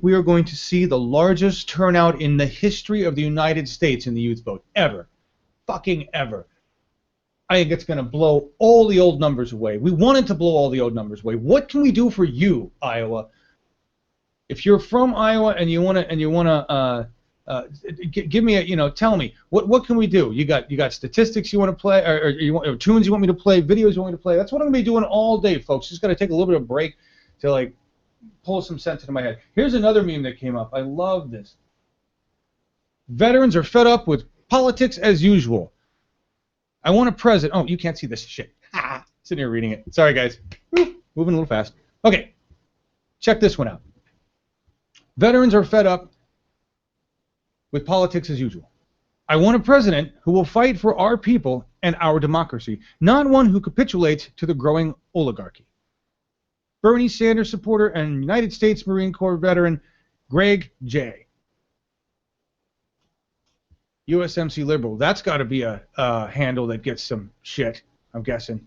we are going to see the largest turnout in the history of the United States in the youth vote ever. Fucking ever. I think it's going to blow all the old numbers away. We wanted to blow all the old numbers away. What can we do for you, Iowa? If you're from Iowa and you want to give me a, tell me what can we do? You got statistics you want to play, or tunes you want me to play, videos you want me to play. That's what I'm going to be doing all day, folks. Just got to take a little bit of break to like pull some sense into my head. Here's another meme that came up. I love this. Veterans are fed up with politics as usual. I want a president. Oh, you can't see this shit. Sitting here reading it. Sorry, guys. Moving a little fast. Okay. Check this one out. Veterans are fed up with politics as usual. I want a president who will fight for our people and our democracy, not one who capitulates to the growing oligarchy. Bernie Sanders supporter and United States Marine Corps veteran Greg J. USMC Liberal. That's got to be a handle that gets some shit, I'm guessing.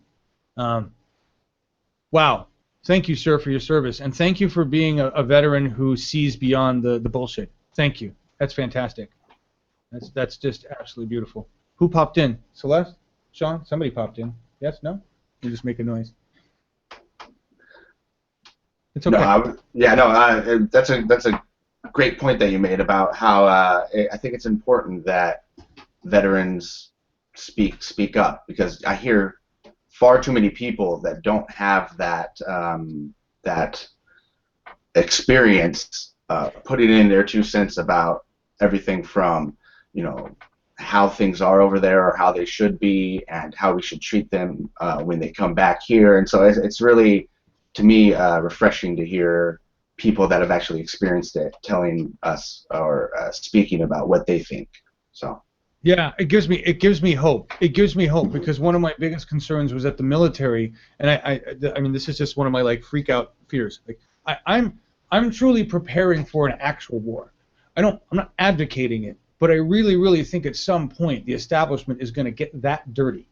Wow. Thank you, sir, for your service. And thank you for being a veteran who sees beyond the bullshit. Thank you. That's fantastic. That's just absolutely beautiful. Who popped in? Celeste? Sean? Somebody popped in. Yes? No? You just make a noise. It's okay. No, that's a great point that you made about how I think it's important that veterans speak up, because I hear far too many people that don't have that that experience putting in their 2 cents about everything from, how things are over there or how they should be and how we should treat them when they come back here. And so it's really, to me, refreshing to hear people that have actually experienced it telling us or speaking about what they think. So yeah, it gives me hope. It gives me hope because one of my biggest concerns was that the military, and I mean this is just one of my like freak out fears. Like I'm truly preparing for an actual war. I'm not advocating it, but I really think at some point the establishment is going to get that dirty,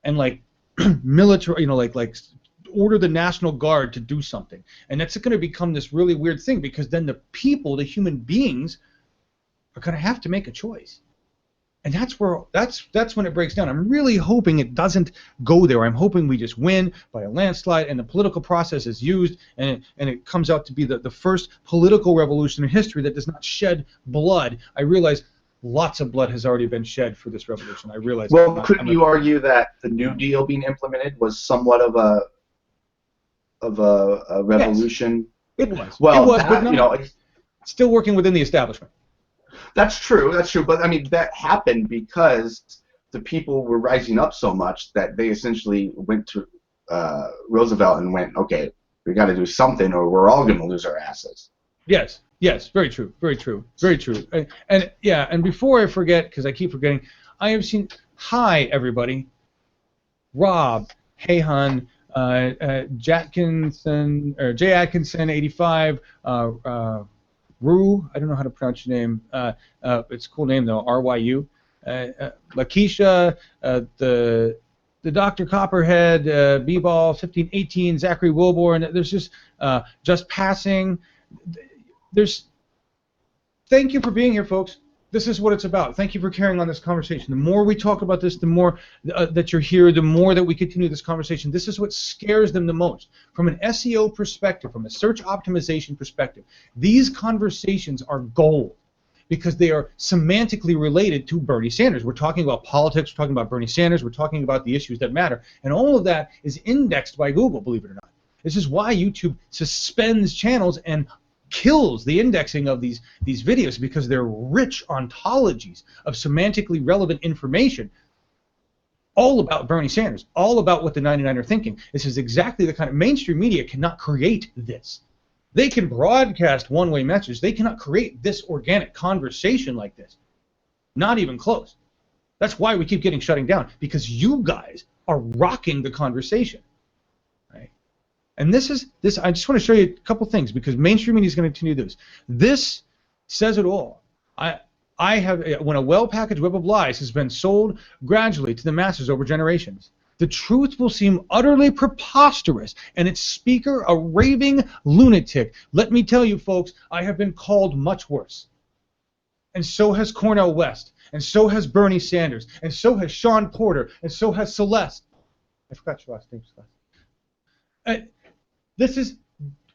and like military, like order the National Guard to do something, and that's going to become this really weird thing because then the people, the human beings, are going to have to make a choice. And that's when it breaks down. I'm really hoping it doesn't go there. I'm hoping we just win by a landslide and the political process is used and it comes out to be the first political revolution in history that does not shed blood. I realize lots of blood has already been shed for this revolution. I realize. Well, couldn't you argue that the New Deal being implemented was somewhat of a revolution? Yes, it was. Well, it was, that, but still working within the establishment. That's true. But I mean, that happened because the people were rising up so much that they essentially went to Roosevelt and went, okay, we got to do something or we're all going to lose our asses. Yes, very true. And before I forget, because I keep forgetting, I have seen, hi everybody, Rob, hey hun, Jatkinson, or J Atkinson 85, Rue, I don't know how to pronounce your name. It's a cool name though, RYU. Lakeisha, the Dr. Copperhead, B-Ball, 1518, Zachary Wilborn. There's just passing. Thank you for being here, folks. This is what it's about. Thank you for carrying on this conversation. The more we talk about this, the more that you're here, the more that we continue this conversation. This is what scares them the most. From an SEO perspective, from a search optimization perspective, these conversations are gold because they are semantically related to Bernie Sanders. We're talking about politics, we're talking about Bernie Sanders, we're talking about the issues that matter. And all of that is indexed by Google, believe it or not. This is why YouTube suspends channels and kills the indexing of these videos, because they're rich ontologies of semantically relevant information all about Bernie Sanders, all about what the 99 are thinking. This is exactly the kind of mainstream media cannot create this. They can broadcast one-way messages. They cannot create this organic conversation like this. Not even close. That's why we keep getting shutting down, because you guys are rocking the conversation. And this. I just want to show you a couple things because mainstream media is going to continue this. This says it all. When a well-packaged web of lies has been sold gradually to the masses over generations, the truth will seem utterly preposterous, and its speaker a raving lunatic. Let me tell you, folks, I have been called much worse. And so has Cornel West, and so has Bernie Sanders, and so has Sean Porter, and so has Celeste. I forgot your last name, Celeste.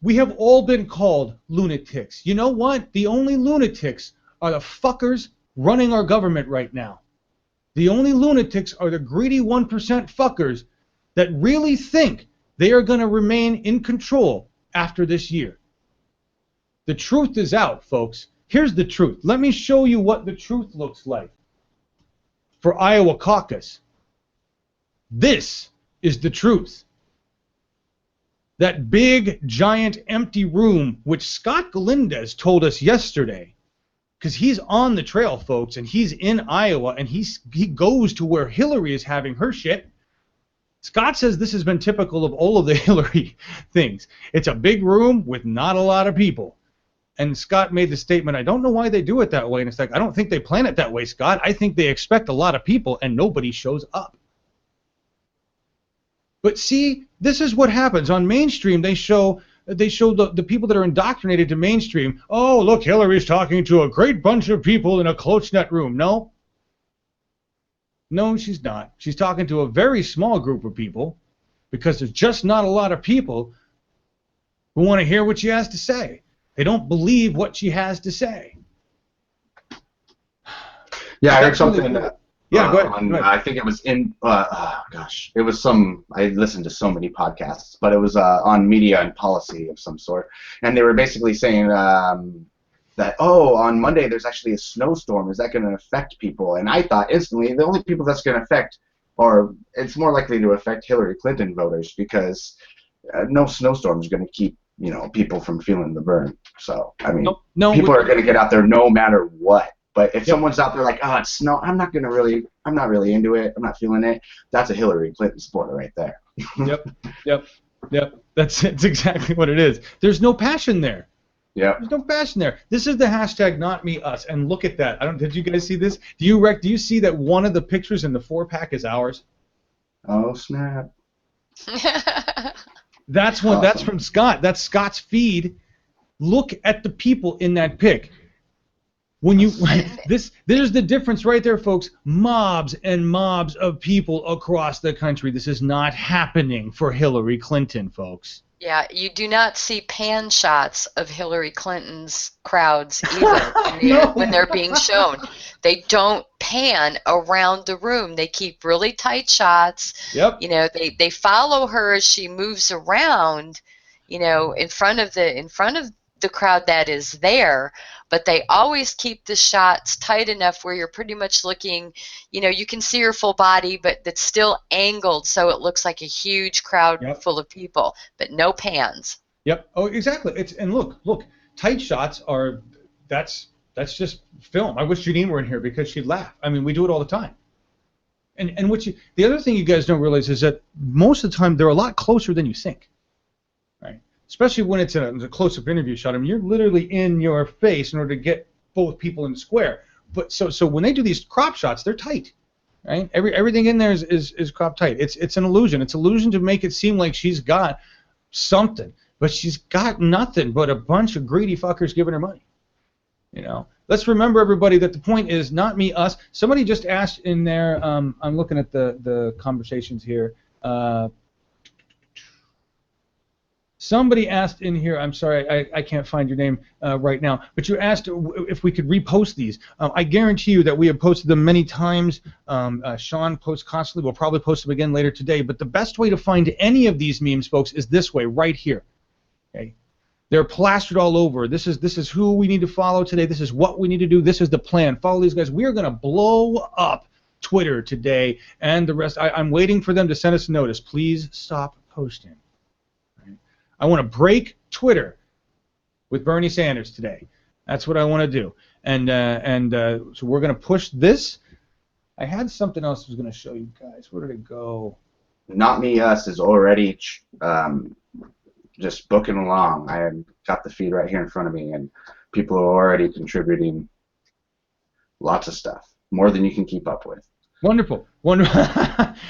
We have all been called lunatics. You know what? The only lunatics are the fuckers running our government right now. The only lunatics are the greedy 1% fuckers that really think they are going to remain in control after this year. The truth is out, folks. Here's the truth. Let me show you what the truth looks like for Iowa Caucus. This is the truth. That big, giant, empty room, which Scott Galindez told us yesterday, because he's on the trail, folks, and he's in Iowa, and he goes to where Hillary is having her shit. Scott says this has been typical of all of the Hillary things. It's a big room with not a lot of people. And Scott made the statement, I don't know why they do it that way. And it's like, I don't think they plan it that way, Scott. I think they expect a lot of people, and nobody shows up. But see, this is what happens. On mainstream, they show the people that are indoctrinated to mainstream. Oh, look, Hillary's talking to a great bunch of people in a close-knit room. No, she's not. She's talking to a very small group of people because there's just not a lot of people who want to hear what she has to say. They don't believe what she has to say. Yeah, I heard something. Yeah, go ahead. I think it was in, it was I listened to so many podcasts, but it was on media and policy of some sort. And they were basically saying that, on Monday there's actually a snowstorm. Is that going to affect people? And I thought instantly the only people that's going to affect, or it's more likely to affect Hillary Clinton voters, because no snowstorm is going to keep, people from feeling the burn. So, I mean, people are going to get out there no matter what. But if someone's out there like, it's snow, I'm not really into it, I'm not feeling it, that's a Hillary Clinton supporter right there. Yep. That's exactly what it is. There's no passion there. Yeah. There's no passion there. This is the hashtag not me us, and look at that. Did you guys see this? Do you see that one of the pictures in the 4-pack is ours? Oh snap. That's from Scott. That's Scott's feed. Look at the people in that pic. There's the difference right there, folks. Mobs and mobs of people across the country. This is not happening for Hillary Clinton, folks. Yeah, you do not see pan shots of Hillary Clinton's crowds either when they're being shown. They don't pan around the room. They keep really tight shots. Yep. They follow her as she moves around, in front of the crowd that is there, but they always keep the shots tight enough where you're pretty much looking, you can see her full body, but it's still angled so it looks like a huge crowd full of people, but no pans. Yep. Oh, exactly. And look, tight shots that's just film. I wish Janine were in here because she'd laugh. I mean, we do it all the time. And the other thing you guys don't realize is that most of the time they're a lot closer than you think. Right? Especially when it's a close-up interview shot. I mean, you're literally in your face in order to get both people in the square. but so when they do these crop shots, they're tight, right? Everything in there is crop tight. It's an illusion. It's illusion to make it seem like she's got something, but she's got nothing but a bunch of greedy fuckers giving her money. You know, let's remember, everybody, that the point is not me, us. Somebody just asked in there. I'm looking at the conversations here. Somebody asked in here. I'm sorry, I can't find your name right now. But you asked if we could repost these. I guarantee you that we have posted them many times. Sean posts constantly. We'll probably post them again later today. But the best way to find any of these memes, folks, is this way, right here. Okay. They're plastered all over. This is who we need to follow today. This is what we need to do. This is the plan. Follow these guys. We are going to blow up Twitter today and the rest. I'm waiting for them to send us a notice. Please stop posting. Right? I want to break Twitter with Bernie Sanders today. That's what I want to do. And so we're going to push this. I had something else I was going to show you guys. Where did it go? Not Me Us is already just booking along. I have got the feed right here in front of me, and people are already contributing lots of stuff, more than you can keep up with. Wonderful.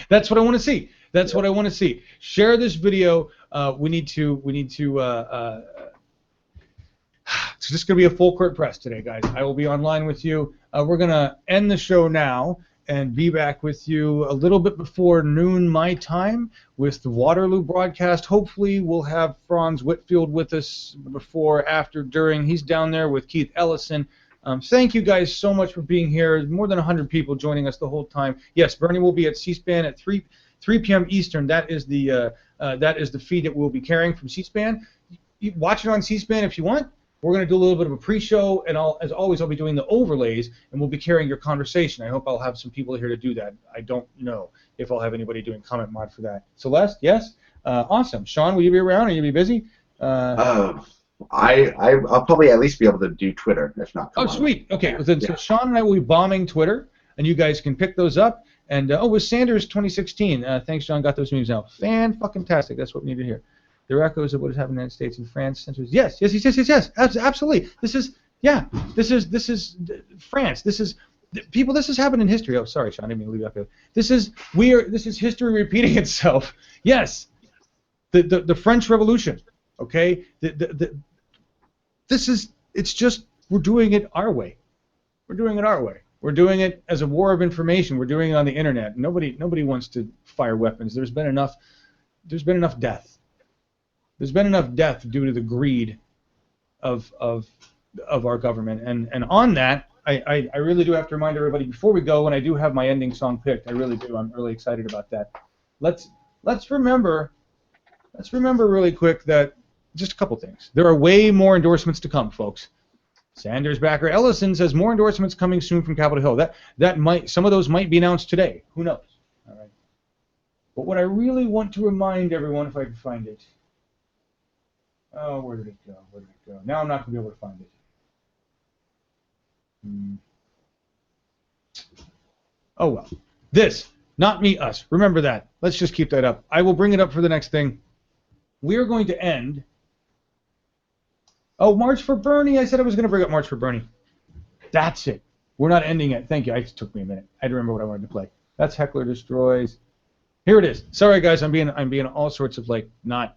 That's what I want to see. That's what I want to see. Share this video. We need to. It's just going to be a full court press today, guys. I will be online with you. We're going to end the show now and be back with you a little bit before noon my time with the Waterloo broadcast. Hopefully we'll have Franz Whitfield with us before, after, during. He's down there with Keith Ellison. Thank you guys so much for being here. More than 100 people joining us the whole time. Yes, Bernie will be at C-SPAN at 3 p.m. Eastern. That is the feed that we'll be carrying from C-SPAN. You watch it on C-SPAN if you want. We're going to do a little bit of a pre-show, and as always, I'll be doing the overlays, and we'll be carrying your conversation. I hope I'll have some people here to do that. I don't know if I'll have anybody doing comment mod for that. Celeste, yes? Awesome. Sean, will you be around? Are you be busy? I'll probably at least be able to do Twitter, if not. Oh, sweet. Okay. Well, then, so Sean and I will be bombing Twitter, and you guys can pick those up. And, with Sanders 2016. Thanks, Sean. Got those memes out. Fan-fucking-tastic. That's what we need to hear. There are echoes of what has happened in the United States and France. Yes. Absolutely. This is France. This is people. This has happened in history. Oh, sorry, Sean. I didn't mean to leave you up here. This is history repeating itself. Yes. The French Revolution. Okay. It's just we're doing it our way. We're doing it our way. We're doing it as a war of information. We're doing it on the internet. Nobody wants to fire weapons. There's been enough death. There's been enough death due to the greed of our government. And on that, I really do have to remind everybody before we go, and I do have my ending song picked. I really do. I'm really excited about that. Let's remember really quick that just a couple things. There are way more endorsements to come, folks. Sanders backer Ellison says more endorsements coming soon from Capitol Hill. Some of those might be announced today. Who knows? All right. But what I really want to remind everyone, if I can find it. Oh, where did it go? Now I'm not going to be able to find it. Oh, well. This, not me, us. Remember that. Let's just keep that up. I will bring it up for the next thing. We are going to end. Oh, March for Bernie. I said I was going to bring up March for Bernie. That's it. We're not ending it. Thank you. It took me a minute. I had to remember what I wanted to play. That's Heckler Destroys. Here it is. Sorry, guys. I'm being all sorts of not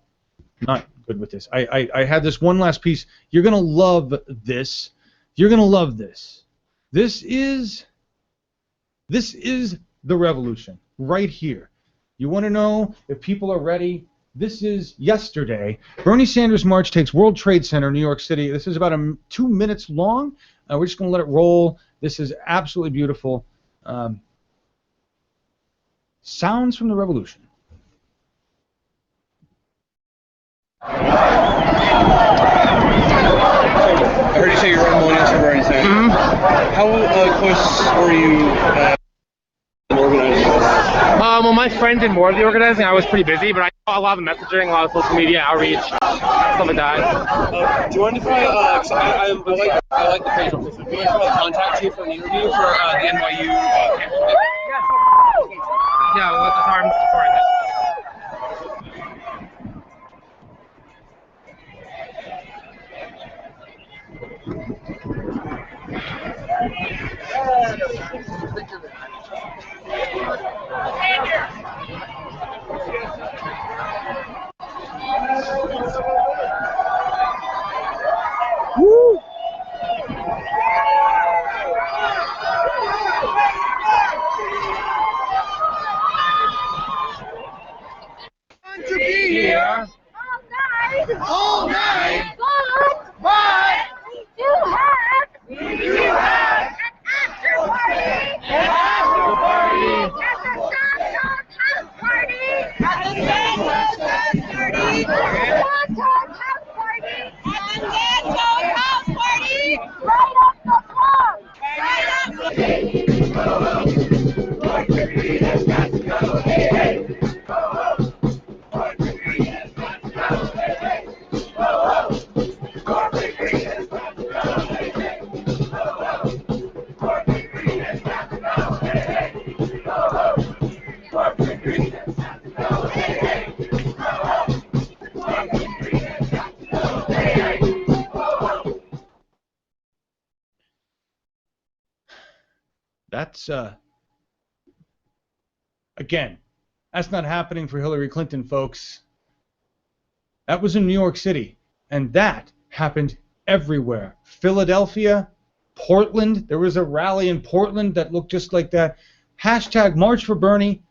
good with this. I had this one last piece. You're gonna love this. You're gonna love this. This is the revolution right here. You want to know if people are ready? This is yesterday. Bernie Sanders march takes World Trade Center, New York City. This is about 2 minutes long. We're just gonna let it roll. This is absolutely beautiful. Sounds from the revolution. I heard you say you're running Millennials for Bernie Sanders. Mm-hmm. How close were you organizing this? Well, my friend did more of the organizing. I was pretty busy, but I saw a lot of messaging, a lot of social media outreach, stuff like that. Do you mind if I like the page on Facebook. Do you mind if I contact you for an interview for the NYU campus? Yeah, with the arms for it. here all night, but we do have an after party at the Santos house party at the Santos house party right up the front. That's again, that's not happening for Hillary Clinton, folks. That was in New York City, and that happened everywhere. Philadelphia, Portland. There was a rally in Portland that looked just like that. Hashtag March for Bernie.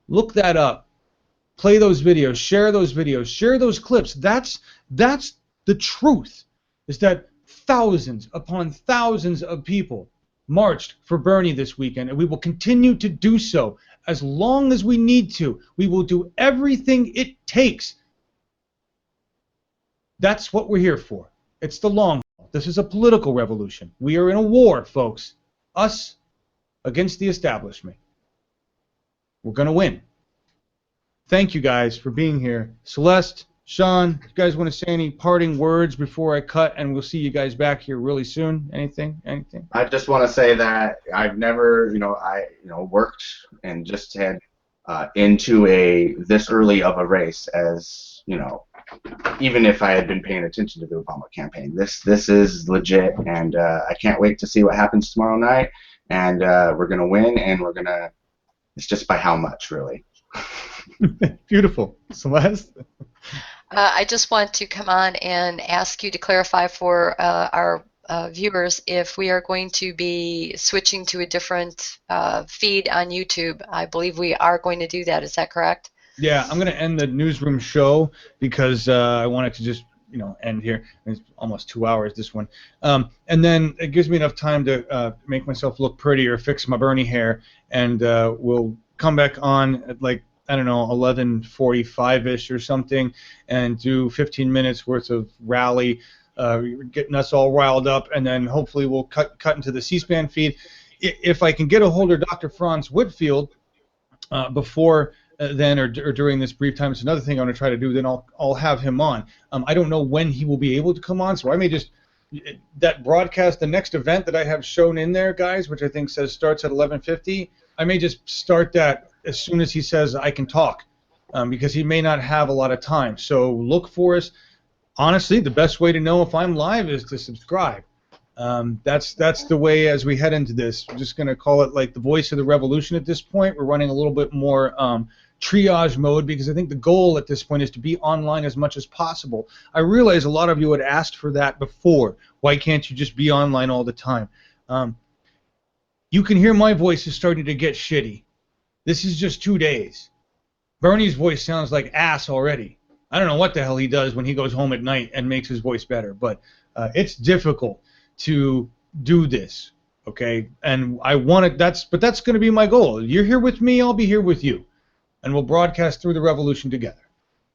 Look that up. Play those videos. Share those videos. Share those clips. That's the truth. Is that thousands upon thousands of people marched for Bernie this weekend, and we will continue to do so as long as we need to. We will do everything it takes. That's what we're here for. It's the long haul. This is a political revolution. We are in a war, folks. Us against the establishment. We're going to win. Thank you guys for being here. Celeste, Sean, you guys want to say any parting words before I cut, and we'll see you guys back here really soon? Anything? I just want to say that I've never, worked and just had into this early of a race as, even if I had been paying attention to the Obama campaign. This is legit, and I can't wait to see what happens tomorrow night. And we're gonna win, and it's just by how much, really. Beautiful. Celeste? I just want to come on and ask you to clarify for our viewers if we are going to be switching to a different feed on YouTube. I believe we are going to do that. Is that correct? Yeah, I'm going to end the newsroom show because I want it to just, end here. It's almost 2 hours, this one. And then it gives me enough time to make myself look prettier, fix my Bernie hair, and we'll come back on at 11:45-ish or something, and do 15 minutes worth of rally, getting us all riled up, and then hopefully we'll cut into the C-SPAN feed. If I can get a hold of Dr. Franz Whitfield before then or during this brief time, it's another thing I'm going to try to do, then I'll have him on. I don't know when he will be able to come on, so I may just that broadcast, the next event that I have shown in there, guys, which I think says starts at 11:50, I may just start that as soon as he says I can talk, because he may not have a lot of time. So look for us. Honestly, the best way to know if I'm live is to subscribe. That's the way as we head into this. We're just going to call it like the voice of the revolution at this point. We're running a little bit more triage mode because I think the goal at this point is to be online as much as possible. I realize a lot of you had asked for that before. Why can't you just be online all the time? You can hear my voice is starting to get shitty. This is just 2 days. Bernie's voice sounds like ass already. I don't know what the hell he does when he goes home at night and makes his voice better, but it's difficult to do this, okay? And I want it. But that's going to be my goal. You're here with me, I'll be here with you, and we'll broadcast through the revolution together.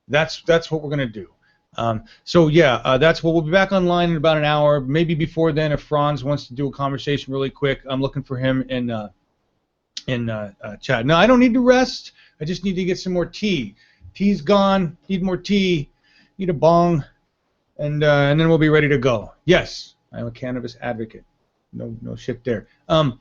That's what we're going to do. So yeah, that's what we'll be back online in about an hour. Maybe before then, if Franz wants to do a conversation really quick, I'm looking for him in chat. No, I don't need to rest. I just need to get some more tea. Tea's gone. Need more tea. Need a bong, and then we'll be ready to go. Yes, I'm a cannabis advocate. No shit there. I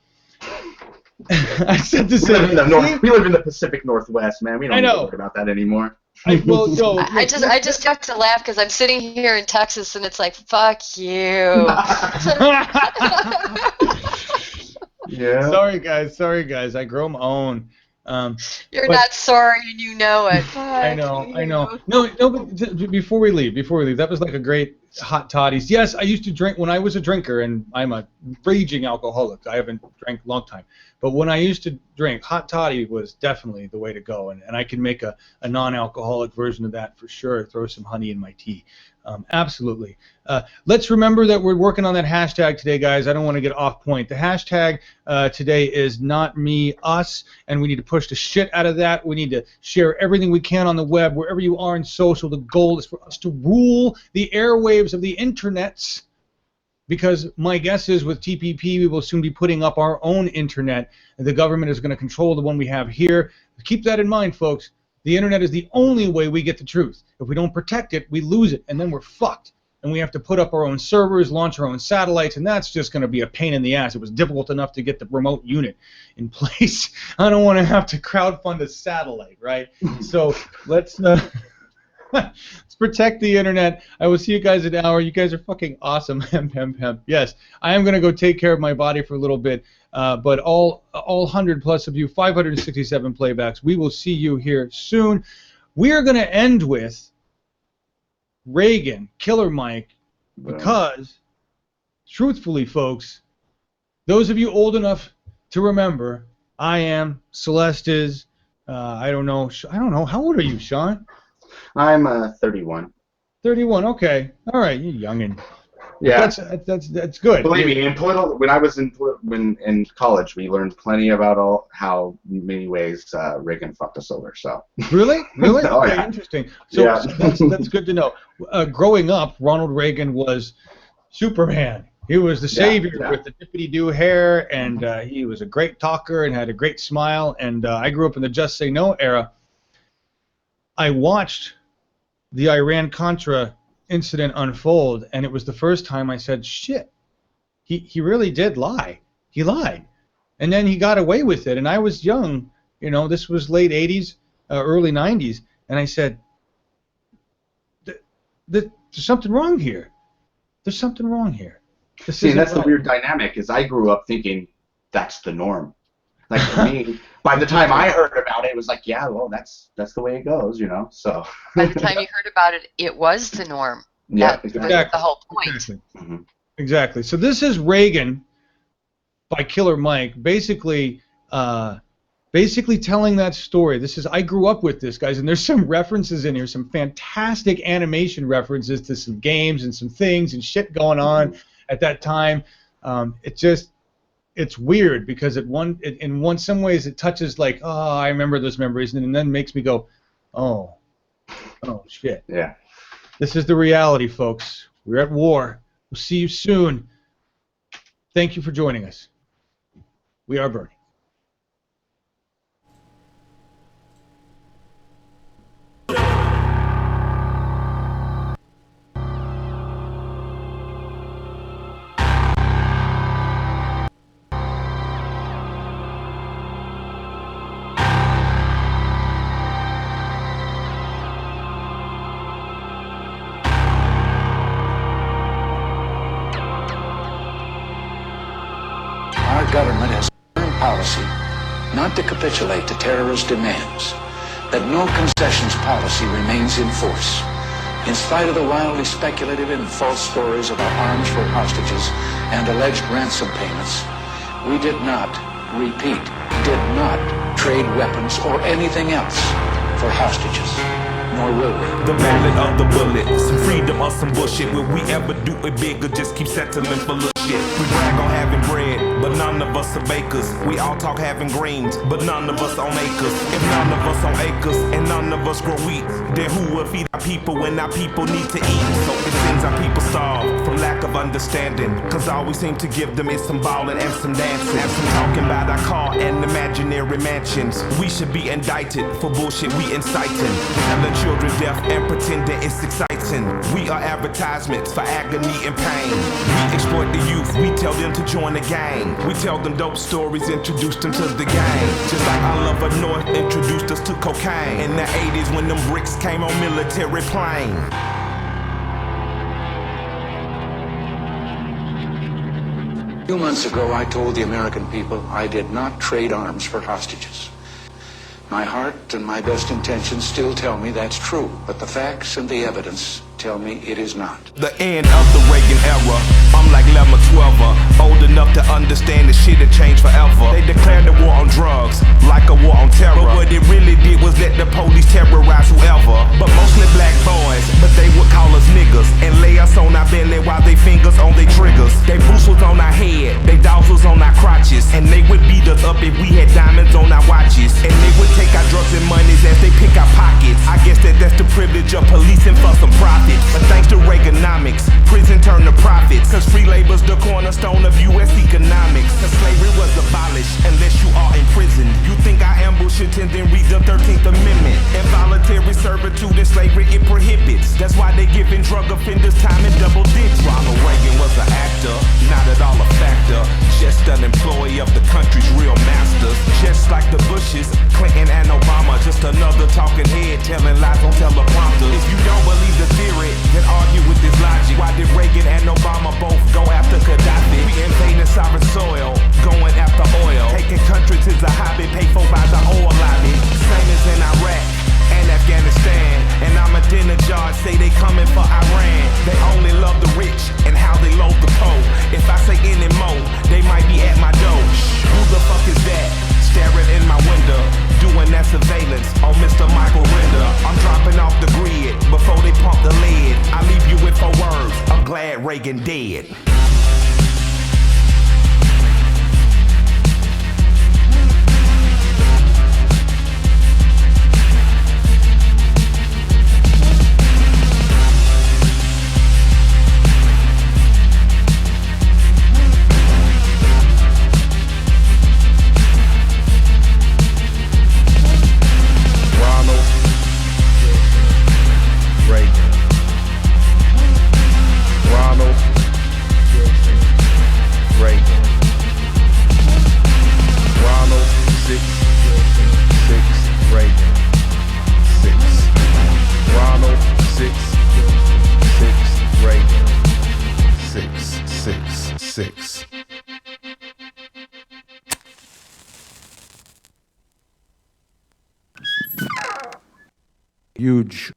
said to say we live in the Pacific Northwest, man. We don't need to worry about that anymore. I just have to laugh because I'm sitting here in Texas and it's like, fuck you. Yeah. Sorry guys. I grow my own. You're not sorry and you know it. I know. No, but before we leave, that was like a great hot toddies. Yes, I used to drink when I was a drinker, and I'm a raging alcoholic. I haven't drank a long time. But when I used to drink, hot toddy was definitely the way to go, and I can make a non-alcoholic version of that for sure. Throw some honey in my tea. Absolutely. Let's remember that we're working on that hashtag today, guys. I don't want to get off point. The hashtag today is not me, us, and we need to push the shit out of that. We need to share everything we can on the web, wherever you are in social. The goal is for us to rule the airwaves of the internets, because my guess is with TPP, we will soon be putting up our own internet, and the government is going to control the one we have here. Keep that in mind, folks. The internet is the only way we get the truth. If we don't protect it, we lose it, and then we're fucked. And we have to put up our own servers, launch our own satellites, and that's just going to be a pain in the ass. It was difficult enough to get the remote unit in place. I don't want to have to crowdfund a satellite, right? So let's protect the internet. I will see you guys in an hour. You guys are fucking awesome. Yes, I am going to go take care of my body for a little bit. But all 100 plus of you, 567 playbacks, we will see you here soon. We are going to end with Reagan, Killer Mike, because, truthfully, folks, those of you old enough to remember, I am, Celeste is, I don't know, how old are you, Sean? I'm 31. 31, okay. All right, you're youngin'. Yeah. That's good. Believe me, when I was in college, we learned plenty about how many ways Reagan fucked us over. So. Really? Oh, Okay, yeah. interesting. So, Yeah. so that's good to know. Growing up, Ronald Reagan was Superman. He was the savior with the dippity-doo hair, and he was a great talker and had a great smile. And I grew up in the Just Say No era. I watched the Iran-Contra incident unfold, and it was the first time I said, shit, he really did lie. He lied. And then he got away with it, and I was young, this was late 80s, early 90s, and I said, there's something wrong here. There's something wrong here. See, that's the weird dynamic, is I grew up thinking that's the norm. Like, for me, by the time I heard about it, it was like, yeah, well, that's the way it goes, so. By the time you heard about it, it was the norm. Yeah, that was the whole point. Exactly. Mm-hmm. Exactly. So this is Reagan by Killer Mike, basically telling that story. I grew up with this, guys, and there's some references in here, some fantastic animation references to some games and some things and shit going on at that time. It's weird because in some ways it touches like, oh, I remember those memories, and then makes me go, oh shit. Yeah. This is the reality, folks. We're at war. We'll see you soon. Thank you for joining us. We are Bernie. Our government has a firm policy not to capitulate to terrorist demands, that no concessions policy remains in force. In spite of the wildly speculative and false stories about arms for hostages and alleged ransom payments, we did not, repeat, did not trade weapons or anything else for hostages. Nor will we. The ballad of the bullet, some freedom or some bullshit. Will we ever do it big or just keep settling for little shit? We brag on having bread, but none of us are bakers. We all talk having greens, but none of us own acres. If none of us own acres and none of us grow wheat, then who will feed our people when our people need to eat? So it seems our people starve from lack of understanding, cause all we seem to give them is some ballin' and some dancing and some talking about our car and imaginary mansions. We should be indicted for bullshit we inciting, telling children deaf and pretending it's exciting. We are advertisements for agony and pain. We exploit the youth, we tell them to join the gang. We tell them dope stories, introduce them to the game. Just like our lover North introduced us to cocaine in the 80s when them bricks came on military plane. A few months ago, I told the American people I did not trade arms for hostages. My heart and my best intentions still tell me that's true, but the facts and the evidence tell me it is not. The end of the Reagan era. I'm like Lemma 12er, old enough to understand the shit had changed forever. They declared the war on drugs, like a war on terror. But what it really did was let the police terrorize whoever. But mostly black boys, but they would call us niggas and lay us on our belly while they fingers on their triggers. They boots was on our head, they dogs was on our crotches, and they would beat us up if we had diamonds on our watches. And they would take our drugs and monies as they pick our pockets. I guess that's the privilege of policing for some profit. But thanks to Reaganomics, prison turned to profits. Cause free labor's the cornerstone of U.S. economics. Cause slavery was abolished unless you are imprisoned. You think I ambush it and then read the 13th Amendment. Involuntary servitude and slavery it prohibits. That's why they giving drug offenders time in double digits. Ronald Reagan was an actor, not at all a factor. Just an employee of the country's real masters. Just like the Bushes, Clinton and Obama. Just another talking head telling lies on teleprompter. If you don't believe the theory, then argue with this logic. Why did Reagan and Obama both go after Gaddafi? We invading sovereign soil, going after oil. Taking countries is a hobby, paid for by the oil lobby. Same as in Iraq and Afghanistan. And Ahmadinejad say they coming for Iran. They only love the rich and how they load the poor. If I say any more, they might be at my door. Who the fuck is that? Staring in my window, doing that surveillance on Mr. Michael Render. I'm dropping off the grid before they pump the lead. I leave you with 4 words, I'm glad Reagan dead. Huge.